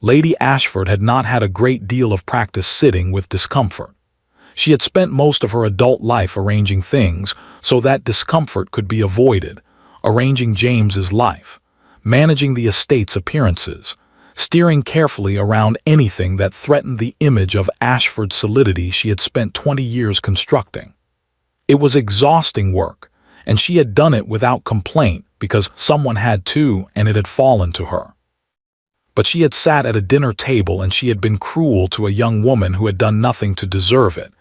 [SPEAKER 1] Lady Ashford had not had a great deal of practice sitting with discomfort. She had spent most of her adult life arranging things so that discomfort could be avoided, arranging James's life, managing the estate's appearances, steering carefully around anything that threatened the image of Ashford's solidity she had spent 20 years constructing. It was exhausting work, and she had done it without complaint because someone had to and it had fallen to her. But she had sat at a dinner table and she had been cruel to a young woman who had done nothing to deserve it,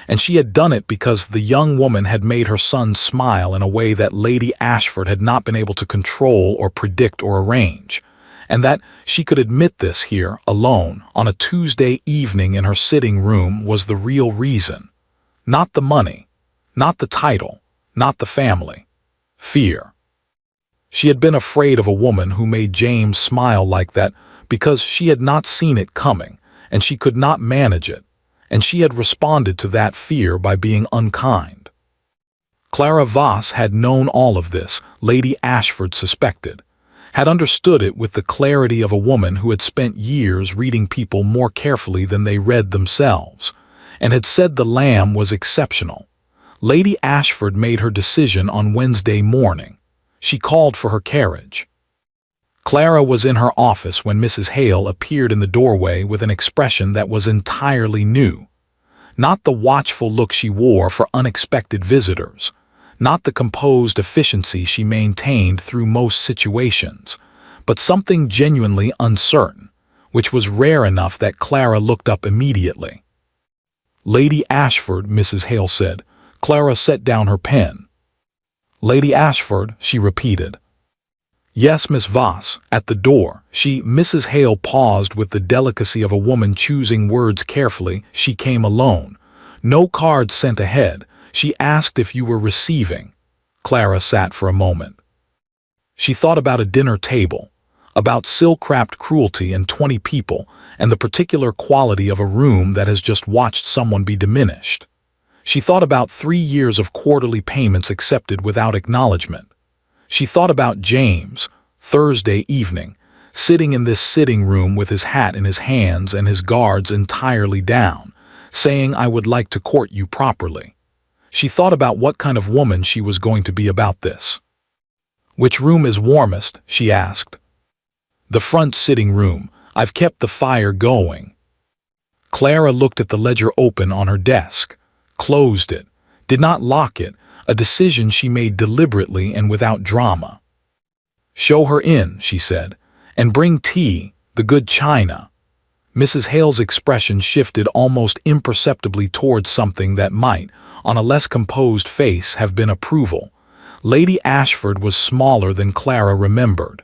[SPEAKER 1] and she had done it because the young woman had made her son smile in a way that Lady Ashford had not been able to control or predict or arrange, and that she could admit this here, alone, on a Tuesday evening in her sitting room was the real reason. Not the money, not the title, not the family. Fear. She had been afraid of a woman who made James smile like that because she had not seen it coming, and she could not manage it, and she had responded to that fear by being unkind. Clara Voss had known all of this, Lady Ashford suspected, had understood it with the clarity of a woman who had spent years reading people more carefully than they read themselves, and had said the lamb was exceptional. Lady Ashford made her decision on Wednesday morning. She called for her carriage. Clara was in her office when Mrs. Hale appeared in the doorway with an expression that was entirely new. Not the watchful look she wore for unexpected visitors. Not the composed efficiency she maintained through most situations, but something genuinely uncertain, which was rare enough that Clara looked up immediately. "Lady Ashford," Mrs. Hale said. Clara set down her pen. "Lady Ashford," she repeated. "Yes, Miss Voss, at the door." Mrs. Hale paused with the delicacy of a woman choosing words carefully. "She came alone. No card sent ahead. She asked if you were receiving." Clara sat for a moment. She thought about a dinner table, about silk-wrapped cruelty and 20 people, and the particular quality of a room that has just watched someone be diminished. She thought about 3 years of quarterly payments accepted without acknowledgement. She thought about James, Thursday evening, sitting in this sitting room with his hat in his hands and his guards entirely down, saying, "I would like to court you properly." She thought about what kind of woman she was going to be about this. "Which room is warmest?" she asked. "The front sitting room. I've kept the fire going." Clara looked at the ledger open on her desk, closed it, did not lock it, a decision she made deliberately and without drama. "Show her in," she said, "and bring tea, the good china." Mrs. Hale's expression shifted almost imperceptibly towards something that might, on a less composed face, have been approval. Lady Ashford was smaller than Clara remembered.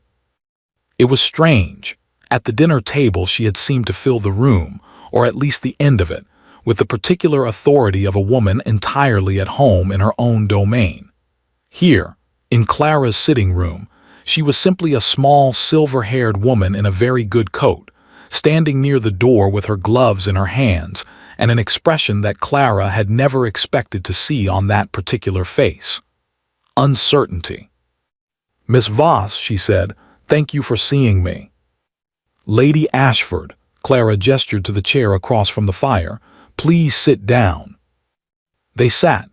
[SPEAKER 1] It was strange. At the dinner table she had seemed to fill the room, or at least the end of it, with the particular authority of a woman entirely at home in her own domain. Here, in Clara's sitting room, she was simply a small, silver-haired woman in a very good coat, standing near the door with her gloves in her hands, and an expression that Clara had never expected to see on that particular face. Uncertainty. "Miss Voss," she said, "thank you for seeing me." "Lady Ashford," Clara gestured to the chair across from the fire, "please sit down." They sat.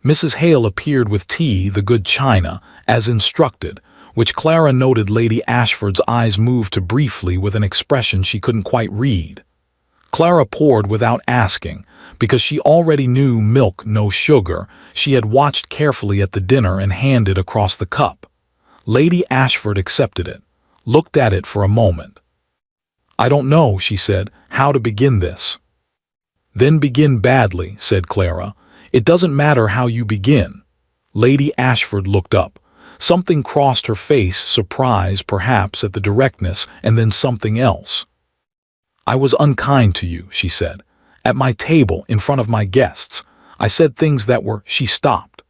[SPEAKER 1] Mrs. Hale appeared with tea, the good china, as instructed, which Clara noted Lady Ashford's eyes moved to briefly with an expression she couldn't quite read. Clara poured without asking, because she already knew milk, no sugar. She had watched carefully at the dinner and handed across the cup. Lady Ashford accepted it, looked at it for a moment. "I don't know," she said, "how to begin this." "Then begin badly," said Clara. "It doesn't matter how you begin." Lady Ashford looked up. Something crossed her face, surprise perhaps at the directness, and then something else. "I was unkind to you," she said. "At my table, in front of my guests. I said things that were—" She stopped.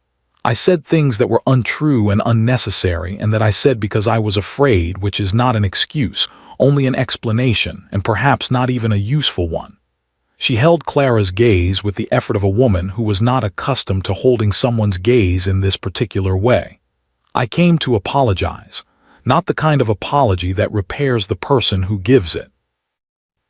[SPEAKER 1] "I said things that were untrue and unnecessary, and that I said because I was afraid, which is not an excuse, only an explanation, and perhaps not even a useful one." She held Clara's gaze with the effort of a woman who was not accustomed to holding someone's gaze in this particular way. "I came to apologize, not the kind of apology that repairs the person who gives it."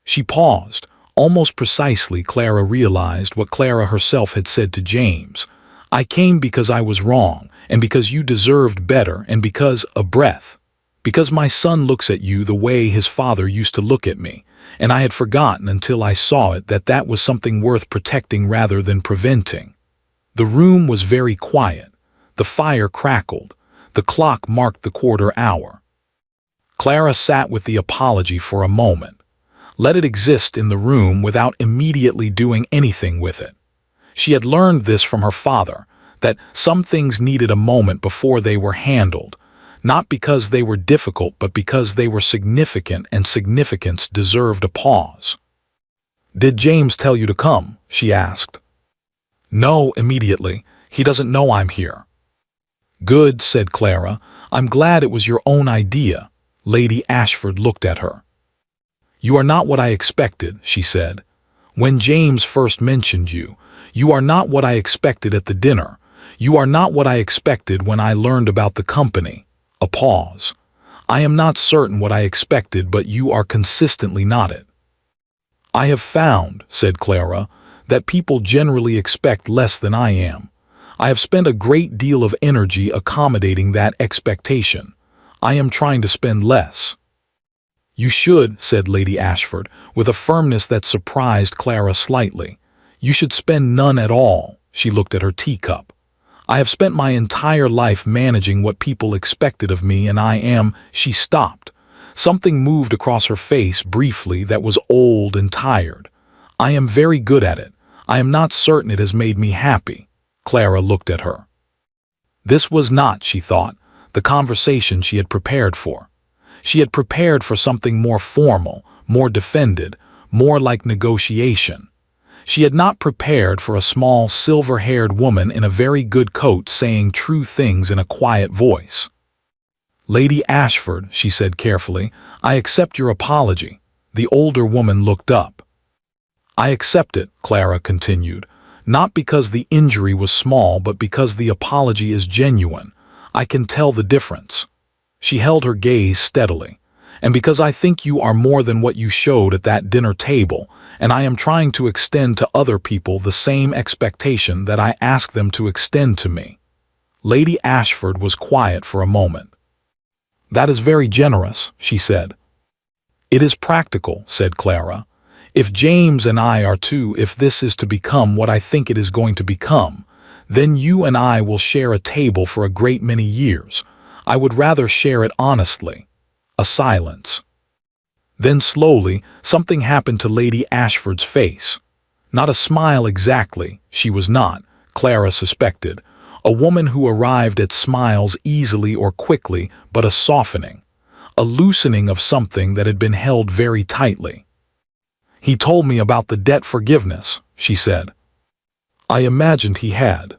[SPEAKER 1] She paused. Almost precisely, Clara realized what Clara herself had said to James. "I came because I was wrong, and because you deserved better, and because, a breath, because my son looks at you the way his father used to look at me, and I had forgotten until I saw it that that was something worth protecting rather than preventing." The room was very quiet. The fire crackled. The clock marked the quarter hour. Clara sat with the apology for a moment. Let it exist in the room without immediately doing anything with it. She had learned this from her father, that some things needed a moment before they were handled, not because they were difficult but because they were significant, and significance deserved a pause. "Did James tell you to come?" she asked. "No," immediately. "He doesn't know I'm here." "Good," said Clara. "I'm glad it was your own idea." Lady Ashford looked at her. "You are not what I expected," she said. "When James first mentioned you, you are not what I expected at the dinner. You are not what I expected when I learned about the company." A pause. "I am not certain what I expected, but you are consistently not it." "I have found," said Clara, "that people generally expect less than I am. I have spent a great deal of energy accommodating that expectation. I am trying to spend less." "You should," said Lady Ashford, with a firmness that surprised Clara slightly. You should spend none at all. She looked at her teacup. I have spent my entire life managing what people expected of me, and I am— She stopped. Something moved across her face briefly that was old and tired. I am very good at it. I am not certain it has made me happy. Clara looked at her. This was not, she thought, the conversation she had prepared for. She had prepared for something more formal, more defended, more like negotiation. She had not prepared for a small, silver-haired woman in a very good coat saying true things in a quiet voice. Lady Ashford, she said carefully, I accept your apology. The older woman looked up. I accept it, Clara continued, not because the injury was small, but because the apology is genuine. I can tell the difference. She held her gaze steadily. And because I think you are more than what you showed at that dinner table, and I am trying to extend to other people the same expectation that I ask them to extend to me. Lady Ashford was quiet for a moment. That is very generous, she said. It is practical, said Clara. If James and I are if this is to become what I think it is going to become, then you and I will share a table for a great many years. I would rather share it honestly. A silence. Then slowly, something happened to Lady Ashford's face. Not a smile exactly, she was not, Clara suspected, a woman who arrived at smiles easily or quickly, but a softening, a loosening of something that had been held very tightly. He told me about the debt forgiveness, she said. I imagined he had.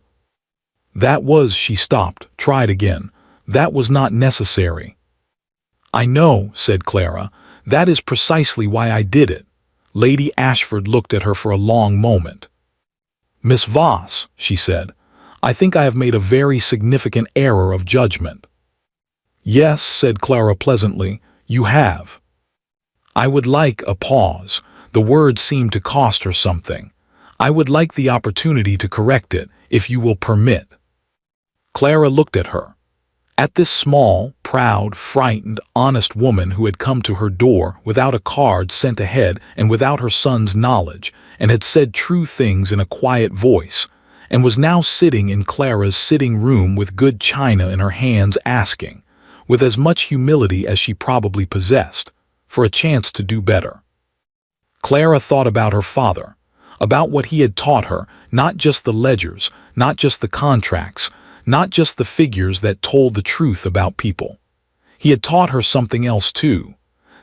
[SPEAKER 1] That was— She stopped, tried again. That was not necessary. I know, said Clara. That is precisely why I did it. Lady Ashford looked at her for a long moment. Miss Voss, she said, I think I have made a very significant error of judgment. Yes, said Clara pleasantly, you have. I would like— A pause. The word seemed to cost her something. I would like the opportunity to correct it, if you will permit. Clara looked at her. At this small, proud, frightened, honest woman who had come to her door without a card sent ahead and without her son's knowledge, and had said true things in a quiet voice, and was now sitting in Clara's sitting room with good china in her hands asking, with as much humility as she probably possessed, for a chance to do better. Clara thought about her father, about what he had taught her, not just the ledgers, not just the contracts, not just the figures that told the truth about people. He had taught her something else too,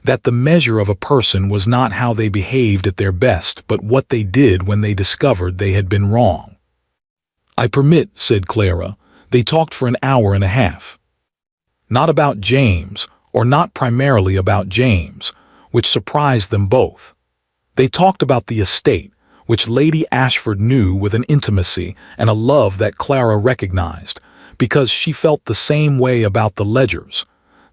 [SPEAKER 1] that the measure of a person was not how they behaved at their best, but what they did when they discovered they had been wrong. I permit, said Clara. They talked for an hour and a half. Not about James, or not primarily about James, which surprised them both. They talked about the estate, which Lady Ashford knew with an intimacy and a love that Clara recognized, because she felt the same way about the ledgers,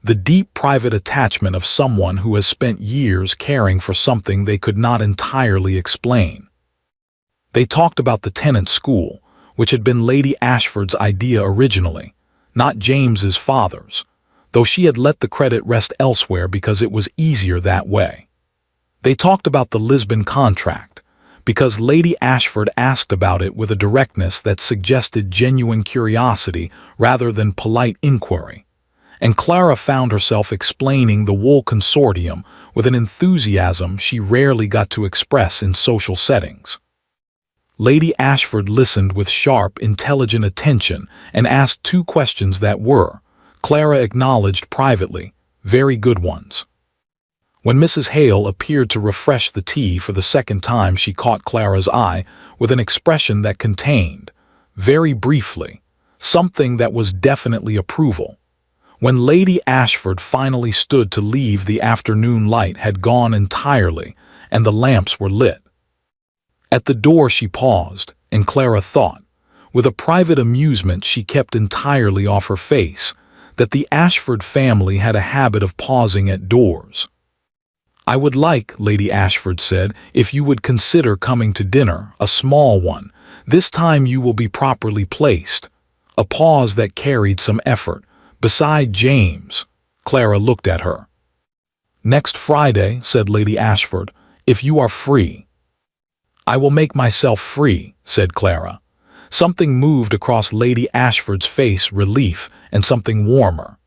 [SPEAKER 1] the deep private attachment of someone who has spent years caring for something they could not entirely explain. They talked about the tenant school, which had been Lady Ashford's idea originally, not James's father's, though she had let the credit rest elsewhere because it was easier that way. They talked about the Lisbon contract, because Lady Ashford asked about it with a directness that suggested genuine curiosity rather than polite inquiry, and Clara found herself explaining the Wool Consortium with an enthusiasm she rarely got to express in social settings. Lady Ashford listened with sharp, intelligent attention and asked two questions that were, Clara acknowledged privately, very good ones. When Mrs. Hale appeared to refresh the tea for the second time, she caught Clara's eye with an expression that contained, very briefly, something that was definitely approval. When Lady Ashford finally stood to leave, the afternoon light had gone entirely, and the lamps were lit. At the door she paused, and Clara thought, with a private amusement she kept entirely off her face, that the Ashford family had a habit of pausing at doors. I would like, Lady Ashford said, if you would consider coming to dinner, a small one. This time you will be properly placed. A pause that carried some effort. Beside James. Clara looked at her. Next Friday, said Lady Ashford, if you are free. "I will make myself free," said Clara. Something moved across Lady Ashford's face, relief and something warmer.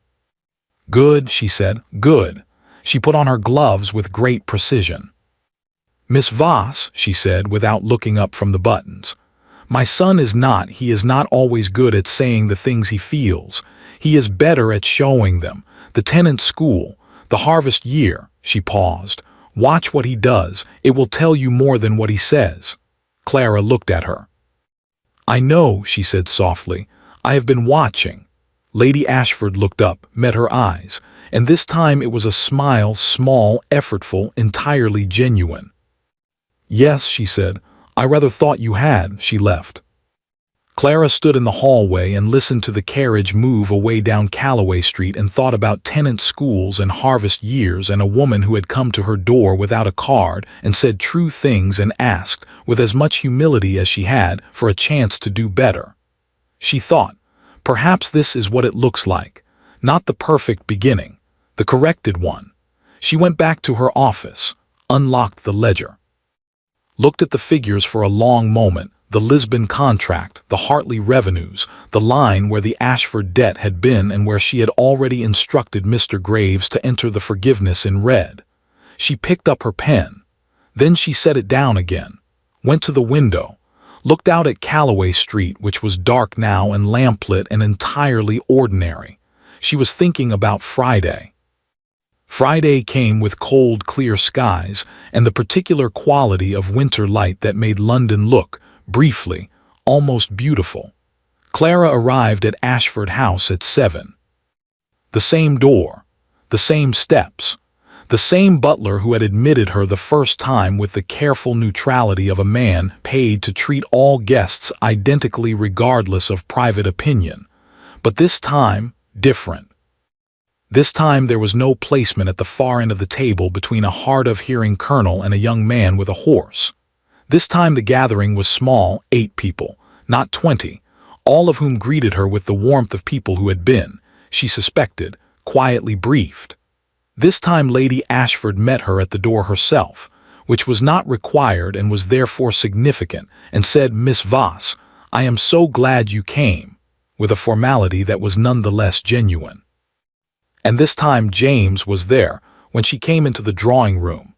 [SPEAKER 1] "Good," she said, "good." She put on her gloves with great precision. "Miss Voss," she said without looking up from the buttons, "my son is not always good at saying the things he feels. He is better at showing them. The tenant's school, the harvest year," she paused. "Watch what he does. It will tell you more than what he says." Clara looked at her. "I know," she said softly. "I have been watching." Lady Ashford looked up, met her eyes, and this time it was a smile, small, effortful, entirely genuine. "Yes," she said. "I rather thought you had." She left. Clara stood in the hallway and listened to the carriage move away down Calloway Street and thought about tenant schools and harvest years and a woman who had come to her door without a card and said true things and asked, with as much humility as she had, for a chance to do better. She thought, perhaps this is what it looks like. Not the perfect beginning, the corrected one. She went back to her office, unlocked the ledger, looked at the figures for a long moment, the Lisbon contract, the Hartley revenues, the line where the Ashford debt had been and where she had already instructed Mr. Graves to enter the forgiveness in red. She picked up her pen. Then she set it down again, went to the window, looked out at Calloway Street, which was dark now and lamplit and entirely ordinary. She was thinking about Friday. Friday came with cold, clear skies and the particular quality of winter light that made London look, briefly, almost beautiful. Clara arrived at Ashford House at 7. The same door, the same steps, the same butler who had admitted her the first time with the careful neutrality of a man paid to treat all guests identically regardless of private opinion. But this time, different. This time there was no placement at the far end of the table between a hard-of-hearing colonel and a young man with a horse. This time the gathering was small, 8 people, not 20, all of whom greeted her with the warmth of people who had been, she suspected, quietly briefed. This time Lady Ashford met her at the door herself, which was not required and was therefore significant, and said, "Miss Voss, I am so glad you came," with a formality that was none the less genuine. And this time James was there when she came into the drawing room.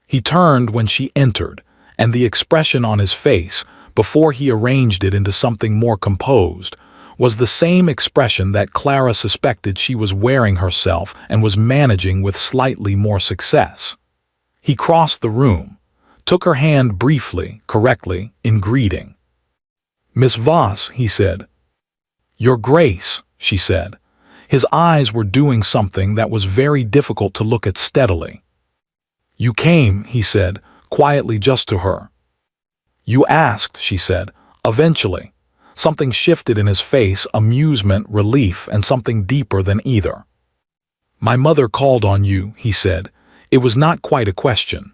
[SPEAKER 1] He turned when she entered, and the expression on his face, before he arranged it into something more composed, was the same expression that Clara suspected she was wearing herself and was managing with slightly more success. He crossed the room, took her hand briefly, correctly, in greeting. "Miss Voss," he said. "Your Grace," she said. His eyes were doing something that was very difficult to look at steadily. "You came," he said, quietly just to her. "You asked," she said, eventually. Something shifted in his face, amusement, relief, and something deeper than either. "My mother called on you," he said. It was not quite a question.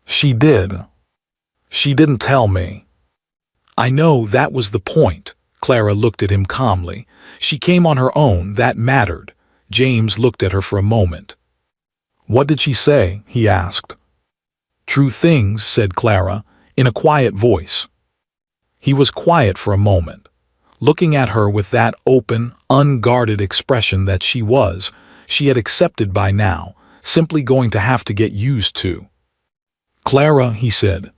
[SPEAKER 1] "She did. She didn't tell me." "I know, that was the point." Clara looked at him calmly. "She came on her own, that mattered." James looked at her for a moment. "What did she say?" he asked. "True things," said Clara, in a quiet voice. He was quiet for a moment, looking at her with that open, unguarded expression that she had accepted by now, simply going to have to get used to. "Clara," he said.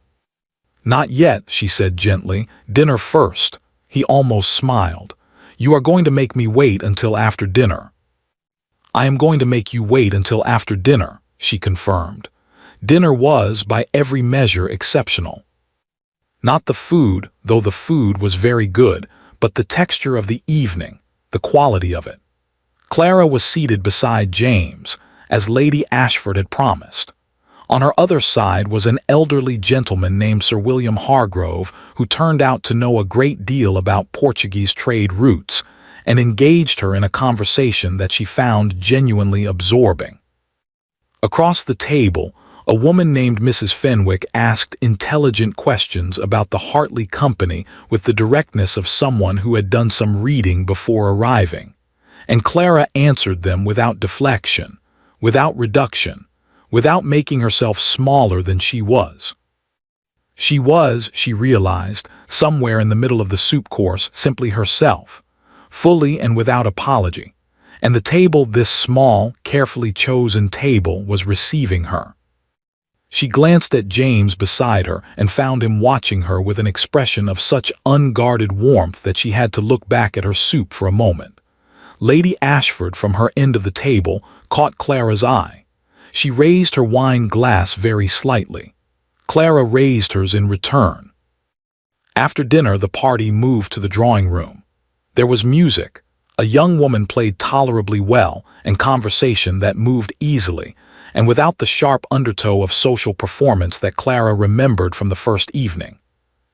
[SPEAKER 1] "Not yet," she said gently. "Dinner first." He almost smiled. "You are going to make me wait until after dinner." "I am going to make you wait until after dinner," she confirmed. Dinner was, by every measure, exceptional. Not the food, though the food was very good, but the texture of the evening, the quality of it. Clara was seated beside James, as Lady Ashford had promised. On her other side was an elderly gentleman named Sir William Hargrove, who turned out to know a great deal about Portuguese trade routes, and engaged her in a conversation that she found genuinely absorbing. Across the table, a woman named Mrs. Fenwick asked intelligent questions about the Hartley Company with the directness of someone who had done some reading before arriving, and Clara answered them without deflection, without reduction, without making herself smaller than she was. She realized, somewhere in the middle of the soup course, simply herself, fully and without apology, and the table, this small, carefully chosen table, was receiving her. She glanced at James beside her and found him watching her with an expression of such unguarded warmth that she had to look back at her soup for a moment. Lady Ashford, from her end of the table, caught Clara's eye. She raised her wine glass very slightly. Clara raised hers in return. After dinner, the party moved to the drawing room. There was music. A young woman played tolerably well, and conversation that moved easily, and without the sharp undertow of social performance that Clara remembered from the first evening.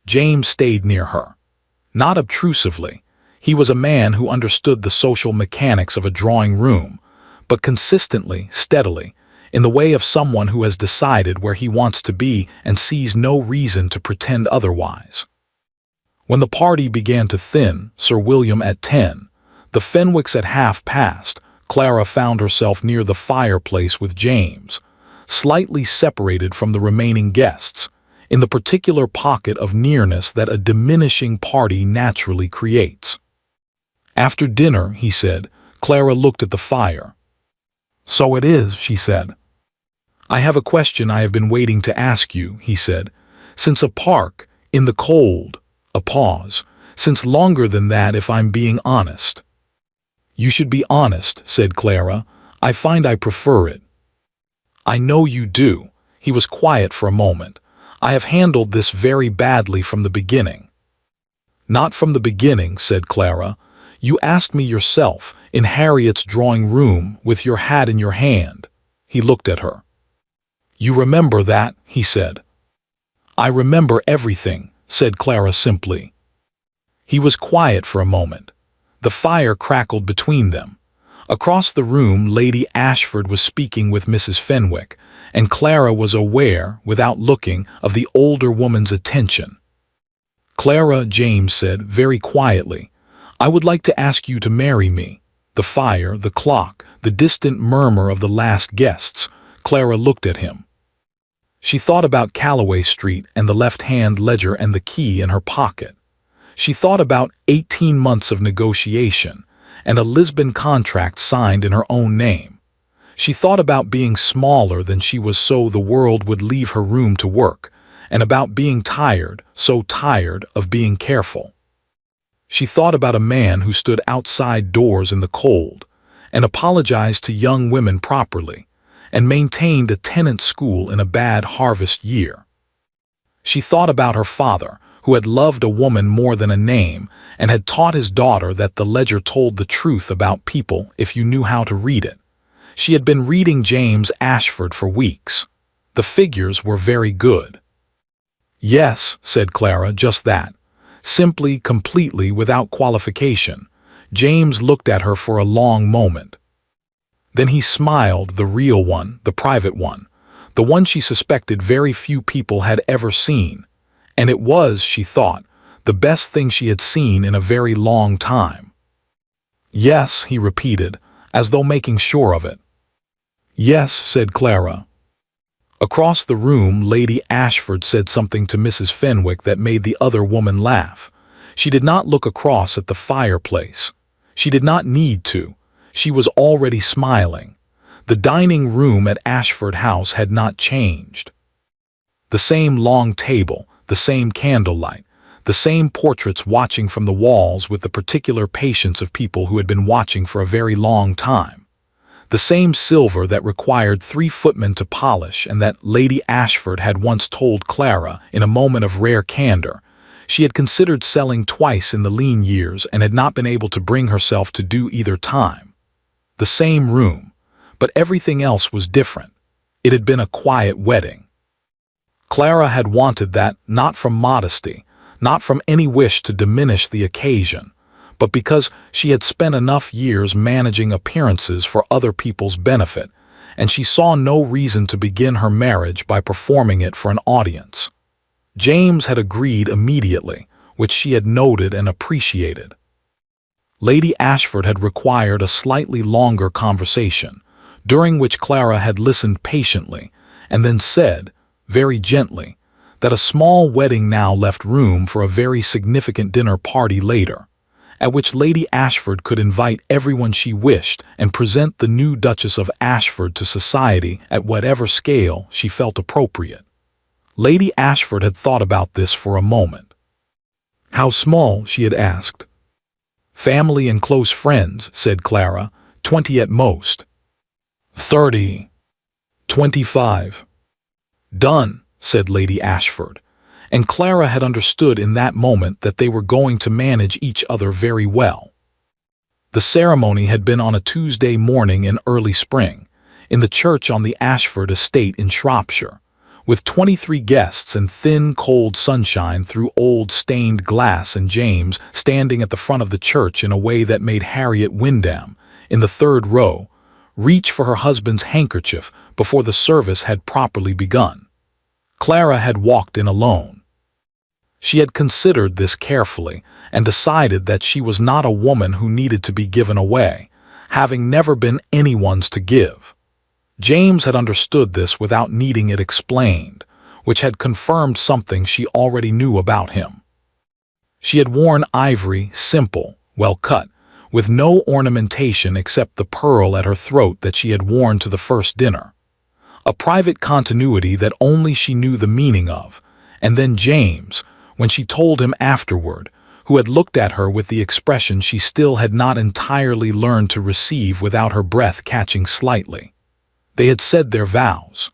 [SPEAKER 1] James stayed near her. Not obtrusively. He was a man who understood the social mechanics of a drawing room, but consistently, steadily, in the way of someone who has decided where he wants to be and sees no reason to pretend otherwise. When the party began to thin, Sir William at 10, the Fenwicks at 1/2 past, Clara found herself near the fireplace with James, slightly separated from the remaining guests, in the particular pocket of nearness that a diminishing party naturally creates. After dinner, he said, Clara looked at the fire. "So it is," she said. "I have a question I have been waiting to ask you," he said. "Since a park, in the cold," a pause, "since longer than that, if I'm being honest." "You should be honest," said Clara. "I find I prefer it." "I know you do." He was quiet for a moment. "I have handled this very badly from the beginning." "Not from the beginning," said Clara. "You asked me yourself, in Harriet's drawing room, with your hat in your hand." He looked at her. "You remember that?" he said. "I remember everything," said Clara simply. He was quiet for a moment. The fire crackled between them. Across the room, Lady Ashford was speaking with Mrs. Fenwick, and Clara was aware, without looking, of the older woman's attention. "Clara," James said, very quietly, "I would like to ask you to marry me." The fire, the clock, the distant murmur of the last guests. Clara looked at him. She thought about Calloway Street and the left-hand ledger and the key in her pocket. She thought about 18 months of negotiation and a Lisbon contract signed in her own name. She thought about being smaller than she was so the world would leave her room to work, and about being tired, so tired, of being careful. She thought about a man who stood outside doors in the cold and apologized to young women properly, and maintained a tenant school in a bad harvest year. She thought about her father, who had loved a woman more than a name and had taught his daughter that the ledger told the truth about people if you knew how to read it. She had been reading James Ashford for weeks. The figures were very good. "Yes," said Clara, "just that. Simply, completely, without qualification." James looked at her for a long moment. Then he smiled, the real one, the private one, the one she suspected very few people had ever seen. And it was, she thought, the best thing she had seen in a very long time. "Yes," he repeated, as though making sure of it. "Yes," said Clara. Across the room, Lady Ashford said something to Mrs. Fenwick that made the other woman laugh. She did not look across at the fireplace. She did not need to. She was already smiling. The dining room at Ashford House had not changed. The same long table, the same candlelight, the same portraits watching from the walls with the particular patience of people who had been watching for a very long time. The same silver that required 3 footmen to polish and that Lady Ashford had once told Clara, in a moment of rare candor, she had considered selling twice in the lean years and had not been able to bring herself to do either time. The same room, but everything else was different. It had been a quiet wedding. Clara had wanted that, not from modesty, not from any wish to diminish the occasion, but because she had spent enough years managing appearances for other people's benefit, and she saw no reason to begin her marriage by performing it for an audience. James had agreed immediately, which she had noted and appreciated. Lady Ashford had required a slightly longer conversation, during which Clara had listened patiently, and then said, very gently, that a small wedding now left room for a very significant dinner party later, at which Lady Ashford could invite everyone she wished and present the new Duchess of Ashford to society at whatever scale she felt appropriate. Lady Ashford had thought about this for a moment. How small, she had asked. Family and close friends, said Clara, 20 at most. 30. 25. Done, said Lady Ashford, and Clara had understood in that moment that they were going to manage each other very well. The ceremony had been on a Tuesday morning in early spring, in the church on the Ashford estate in Shropshire, with 23 guests and thin, cold sunshine through old stained glass, and James standing at the front of the church in a way that made Harriet Wyndham, in the third row, reach for her husband's handkerchief before the service had properly begun. Clara had walked in alone. She had considered this carefully and decided that she was not a woman who needed to be given away, having never been anyone's to give. James had understood this without needing it explained, which had confirmed something she already knew about him. She had worn ivory, simple, well cut, with no ornamentation except the pearl at her throat that she had worn to the first dinner. A private continuity that only she knew the meaning of, and then James, when she told him afterward, who had looked at her with the expression she still had not entirely learned to receive without her breath catching slightly. They had said their vows.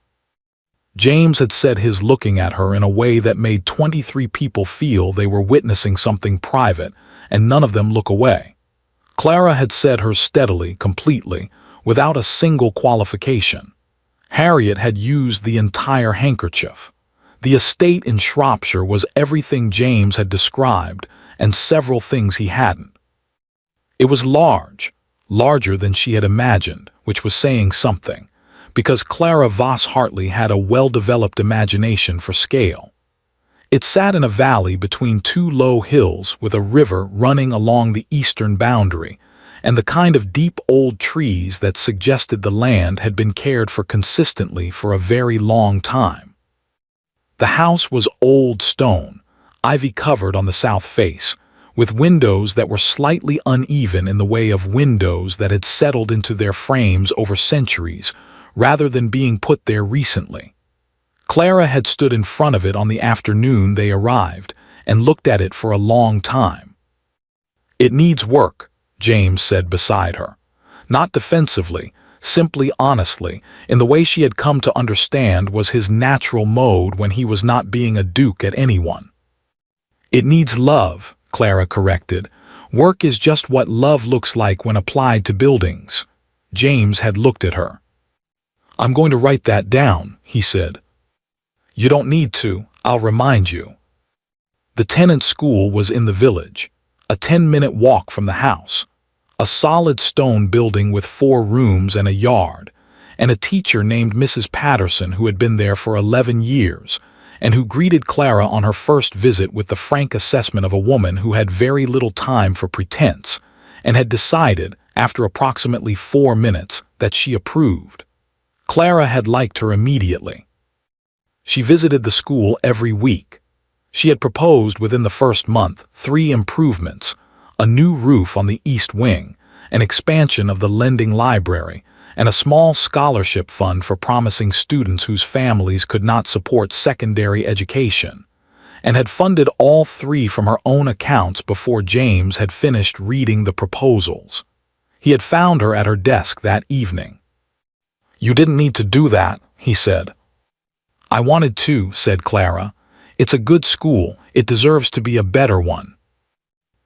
[SPEAKER 1] James had said his, looking at her in a way that made 23 people feel they were witnessing something private, and none of them look away. Clara had said hers steadily, completely, without a single qualification. Harriet had used the entire handkerchief. The estate in Shropshire was everything James had described, and several things he hadn't. It was large, larger than she had imagined, which was saying something, because Clara Voss Hartley had a well-developed imagination for scale. It sat in a valley between two low hills with a river running along the eastern boundary, and the kind of deep old trees that suggested the land had been cared for consistently for a very long time. The house was old stone, ivy-covered on the south face, with windows that were slightly uneven in the way of windows that had settled into their frames over centuries, rather than being put there recently. Clara had stood in front of it on the afternoon they arrived, and looked at it for a long time. "It needs work," James said beside her, not defensively, simply honestly, in the way she had come to understand was his natural mode when he was not being a duke at anyone. "It needs love," Clara corrected. "Work is just what love looks like when applied to buildings." James had looked at her. "I'm going to write that down," he said. "You don't need to, I'll remind you." The tenant school was in the village, a 10-minute walk from the house, a solid stone building with 4 rooms and a yard, and a teacher named Mrs. Patterson who had been there for 11 years, and who greeted Clara on her first visit with the frank assessment of a woman who had very little time for pretense, and had decided, after approximately 4 minutes, that she approved. Clara had liked her immediately. She visited the school every week. She had proposed within the first month 3 improvements: a new roof on the east wing, an expansion of the lending library, and a small scholarship fund for promising students whose families could not support secondary education, and had funded all 3 from her own accounts before James had finished reading the proposals. He had found her at her desk that evening. "You didn't need to do that," he said. "I wanted to," said Clara. "It's a good school, it deserves to be a better one."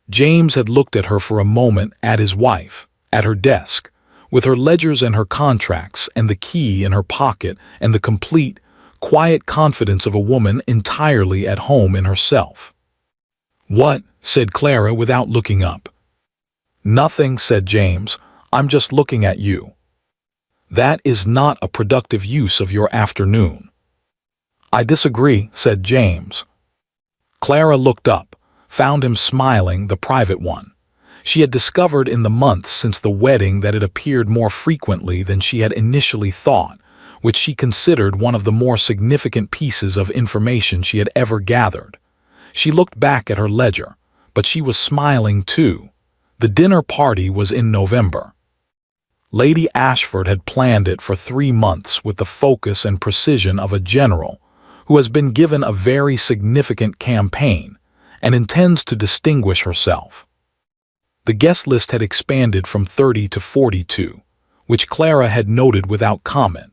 [SPEAKER 1] James had looked at her for a moment, at his wife, at her desk, with her ledgers and her contracts and the key in her pocket and the complete, quiet confidence of a woman entirely at home in herself. "What?" said Clara without looking up. "Nothing," said James. "I'm just looking at you." "That is not a productive use of your afternoon." "I disagree," said James. Clara looked up, found him smiling, the private one. She had discovered in the months since the wedding that it appeared more frequently than she had initially thought, which she considered one of the more significant pieces of information she had ever gathered. She looked back at her ledger, but she was smiling too. The dinner party was in November. Lady Ashford had planned it for 3 months with the focus and precision of a general who has been given a very significant campaign and intends to distinguish herself. The guest list had expanded from 30 to 42, which Clara had noted without comment,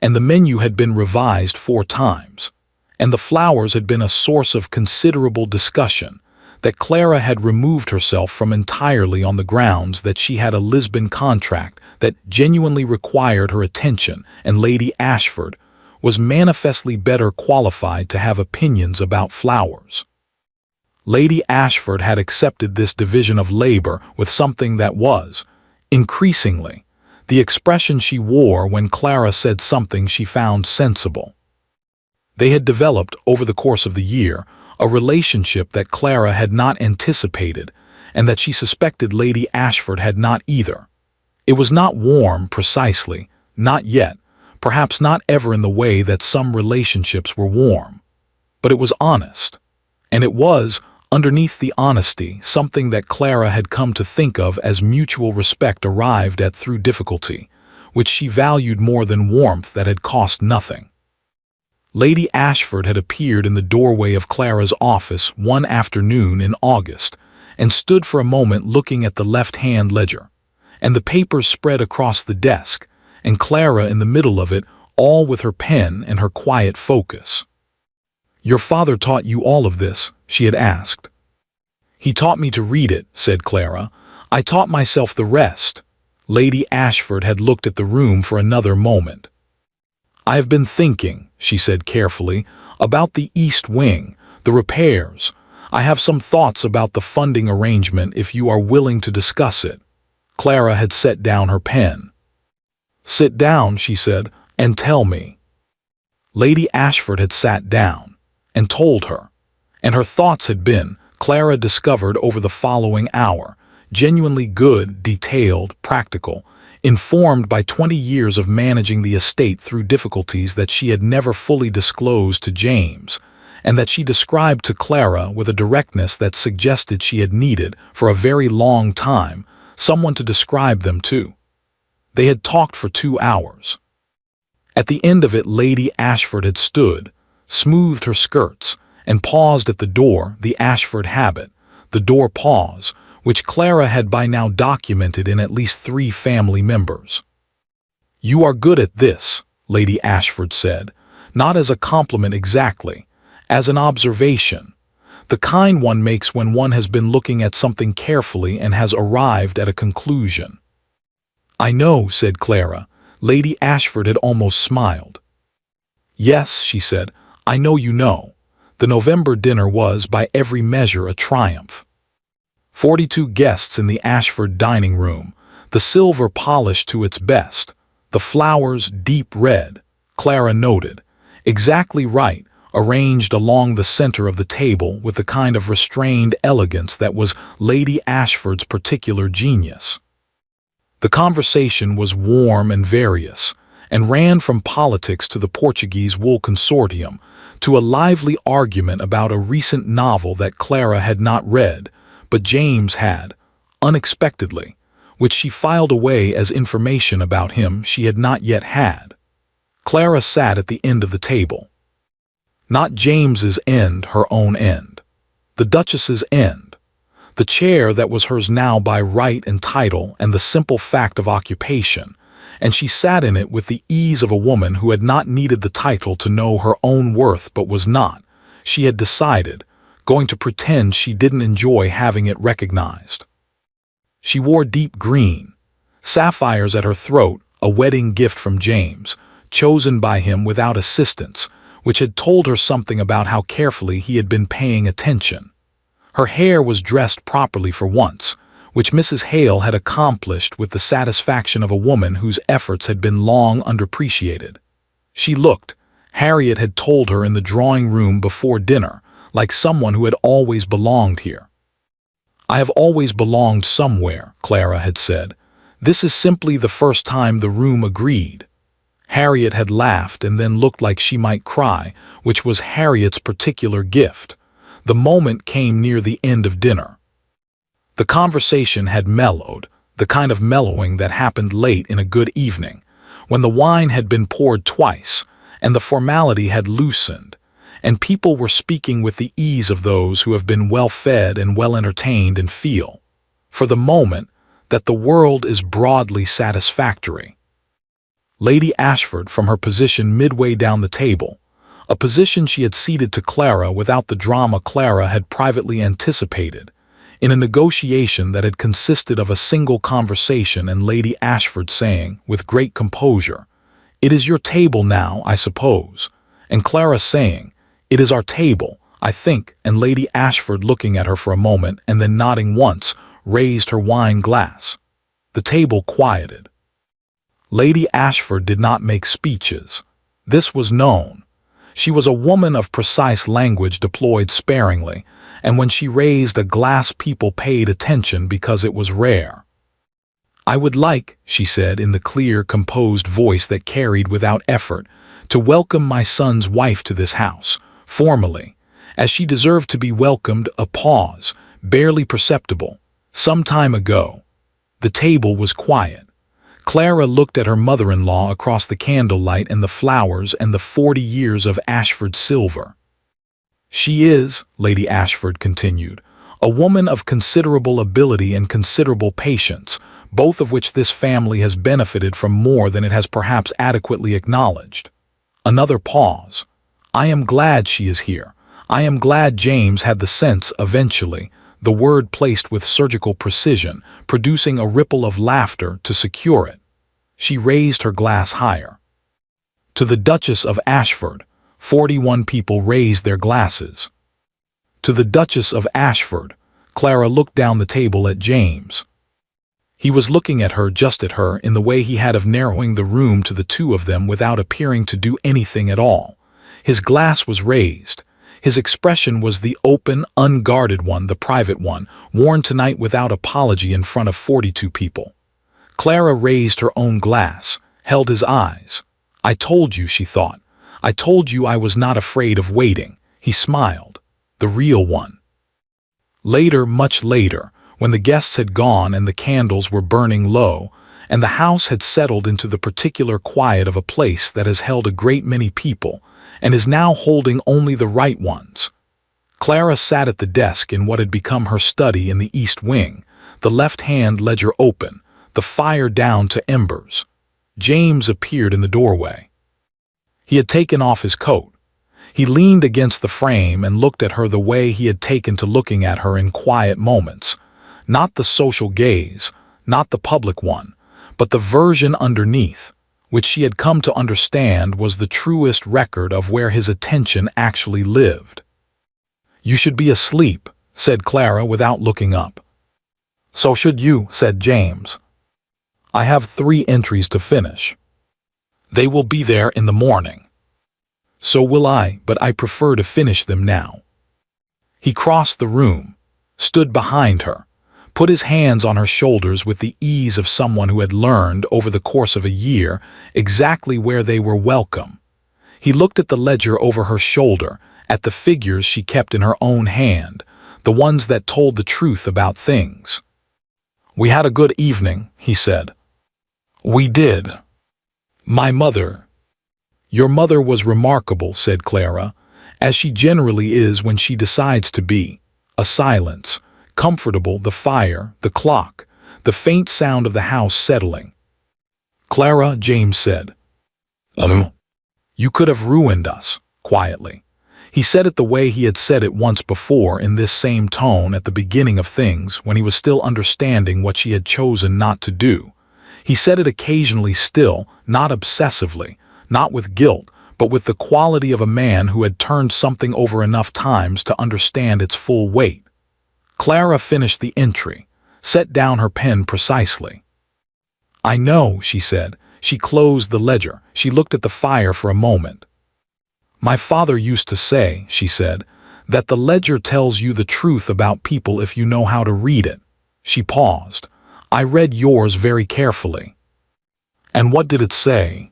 [SPEAKER 1] and the menu had been revised 4 times, and the flowers had been a source of considerable discussion that Clara had removed herself from entirely on the grounds that she had a Lisbon contract that genuinely required her attention, and Lady Ashford was manifestly better qualified to have opinions about flowers. Lady Ashford had accepted this division of labor with something that was, increasingly, the expression she wore when Clara said something she found sensible. They had developed, over the course of the year, a relationship that Clara had not anticipated and that she suspected Lady Ashford had not either. It was not warm, precisely, not yet, perhaps not ever in the way that some relationships were warm. But it was honest, and it was, underneath the honesty, something that Clara had come to think of as mutual respect arrived at through difficulty, which she valued more than warmth that had cost nothing. Lady Ashford had appeared in the doorway of Clara's office one afternoon in August and stood for a moment looking at the left-hand ledger, and the papers spread across the desk, and Clara in the middle of it, all with her pen and her quiet focus. "Your father taught you all of this?" she had asked. "He taught me to read it," said Clara. "I taught myself the rest." Lady Ashford had looked at the room for another moment. "I have been thinking," she said carefully, "about the East Wing, the repairs. I have some thoughts about the funding arrangement if you are willing to discuss it." Clara had set down her pen. "Sit down," she said, "and tell me." Lady Ashford had sat down and told her, and her thoughts had been, Clara discovered over the following hour, genuinely good, detailed, practical, informed by 20 years of managing the estate through difficulties that she had never fully disclosed to James, and that she described to Clara with a directness that suggested she had needed, for a very long time, someone to describe them to. They had talked for 2 hours. At the end of it, Lady Ashford had stood, smoothed her skirts, and paused at the door, the Ashford habit, the door pause, which Clara had by now documented in at least 3 family members. "You are good at this," Lady Ashford said, not as a compliment exactly, as an observation, the kind one makes when one has been looking at something carefully and has arrived at a conclusion. "I know," said Clara. Lady Ashford had almost smiled. "Yes," she said, "I know you know." The November dinner was, by every measure, a triumph. 42 guests in the Ashford dining room, the silver polished to its best, the flowers deep red, Clara noted, exactly right, arranged along the center of the table with the kind of restrained elegance that was Lady Ashford's particular genius. The conversation was warm and various, and ran from politics to the Portuguese wool consortium, to a lively argument about a recent novel that Clara had not read, but James had, unexpectedly, which she filed away as information about him she had not yet had. Clara sat at the end of the table. Not James's end, her own end. The Duchess's end. The chair that was hers now by right and title and the simple fact of occupation, and she sat in it with the ease of a woman who had not needed the title to know her own worth but was not, she had decided, going to pretend she didn't enjoy having it recognized. She wore deep green, sapphires at her throat, a wedding gift from James, chosen by him without assistance, which had told her something about how carefully he had been paying attention. Her hair was dressed properly for once, which Mrs. Hale had accomplished with the satisfaction of a woman whose efforts had been long underappreciated. She looked, Harriet had told her in the drawing-room before dinner, like someone who had always belonged here. "I have always belonged somewhere," Clara had said. "This is simply the first time the room agreed." Harriet had laughed and then looked like she might cry, which was Harriet's particular gift. The moment came near the end of dinner. The conversation had mellowed, the kind of mellowing that happened late in a good evening, when the wine had been poured twice, and the formality had loosened, and people were speaking with the ease of those who have been well fed and well entertained and feel, for the moment, that the world is broadly satisfactory. Lady Ashford, from her position midway down the table, a position she had ceded to Clara without the drama Clara had privately anticipated, in a negotiation that had consisted of a single conversation and Lady Ashford saying, with great composure, "It is your table now, I suppose," and Clara saying, "It is our table, I think," and Lady Ashford looking at her for a moment and then nodding once, raised her wine glass. The table quieted. Lady Ashford did not make speeches. This was known. She was a woman of precise language deployed sparingly, and when she raised a glass people paid attention because it was rare. "I would like," she said in the clear, composed voice that carried without effort, "to welcome my son's wife to this house, formally, as she deserved to be welcomed." A pause, barely perceptible. Some time ago. The table was quiet. Clara looked at her mother-in-law across the candlelight and the flowers and the 40 years of Ashford silver. "She is," Lady Ashford continued, "a woman of considerable ability and considerable patience, both of which this family has benefited from more than it has perhaps adequately acknowledged." Another pause. "I am glad she is here. I am glad James had the sense eventually," the word placed with surgical precision, producing a ripple of laughter to secure it. She raised her glass higher. "To the Duchess of Ashford." 41 people raised their glasses. "To the Duchess of Ashford." Clara looked down the table at James. He was looking at her, just at her, in the way he had of narrowing the room to the two of them without appearing to do anything at all. His glass was raised. His expression was the open, unguarded one, the private one, worn tonight without apology in front of 42 people. Clara raised her own glass, held his eyes. "I told you," she thought. "I told you I was not afraid of waiting." He smiled. The real one. Later, much later, when the guests had gone and the candles were burning low, and the house had settled into the particular quiet of a place that has held a great many people, and is now holding only the right ones. Clara sat at the desk in what had become her study in the east wing, the left-hand ledger open, the fire down to embers. James appeared in the doorway. He had taken off his coat. He leaned against the frame and looked at her the way he had taken to looking at her in quiet moments, not the social gaze, not the public one, but the version underneath, which she had come to understand was the truest record of where his attention actually lived. "You should be asleep," said Clara without looking up. "So should you," said James. "I have 3 entries to finish. They will be there in the morning." "So will I, but I prefer to finish them now." He crossed the room, stood behind her, put his hands on her shoulders with the ease of someone who had learned over the course of a year exactly where they were welcome. He looked at the ledger over her shoulder, at the figures she kept in her own hand, the ones that told the truth about things. "We had a good evening," he said. "We did. My mother—" "Your mother was remarkable," said Clara, "as she generally is when she decides to be." A silence. Comfortable, the fire, the clock, the faint sound of the house settling. "Clara," James said. "You could have ruined us," quietly. He said it the way he had said it once before in this same tone at the beginning of things when he was still understanding what she had chosen not to do. He said it occasionally still, not obsessively, not with guilt, but with the quality of a man who had turned something over enough times to understand its full weight. Clara finished the entry, set down her pen precisely. "I know," she said. She closed the ledger. She looked at the fire for a moment. "My father used to say," she said, "that the ledger tells you the truth about people if you know how to read it." She paused. "I read yours very carefully." "And what did it say?"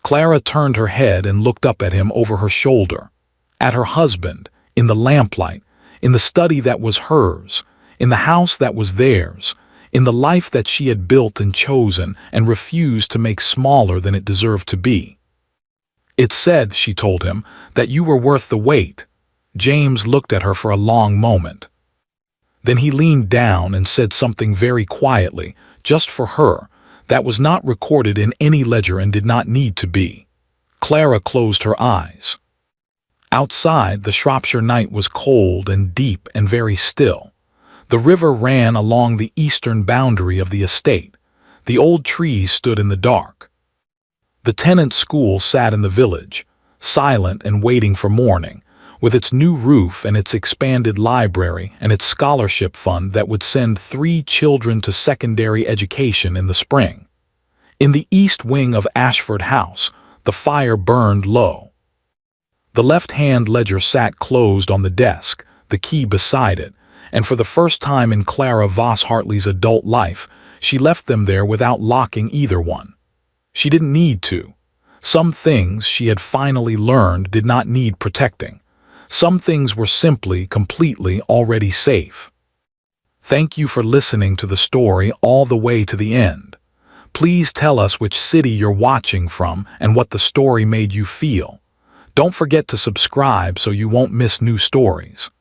[SPEAKER 1] Clara turned her head and looked up at him over her shoulder, at her husband, in the lamplight, in the study that was hers, in the house that was theirs, in the life that she had built and chosen and refused to make smaller than it deserved to be. "It said," she told him, "that you were worth the wait." James looked at her for a long moment. Then he leaned down and said something very quietly, just for her, that was not recorded in any ledger and did not need to be. Clara closed her eyes. Outside, the Shropshire night was cold and deep and very still. The river ran along the eastern boundary of the estate. The old trees stood in the dark. The tenant school sat in the village, silent and waiting for morning, with its new roof and its expanded library and its scholarship fund that would send 3 children to secondary education in the spring. In the east wing of Ashford House, the fire burned low. The left-hand ledger sat closed on the desk, the key beside it, and for the first time in Clara Voss Hartley's adult life, she left them there without locking either one. She didn't need to. Some things she had finally learned did not need protecting. Some things were simply, completely already safe. Thank you for listening to the story all the way to the end. Please tell us which city you're watching from and what the story made you feel. Don't forget to subscribe so you won't miss new stories.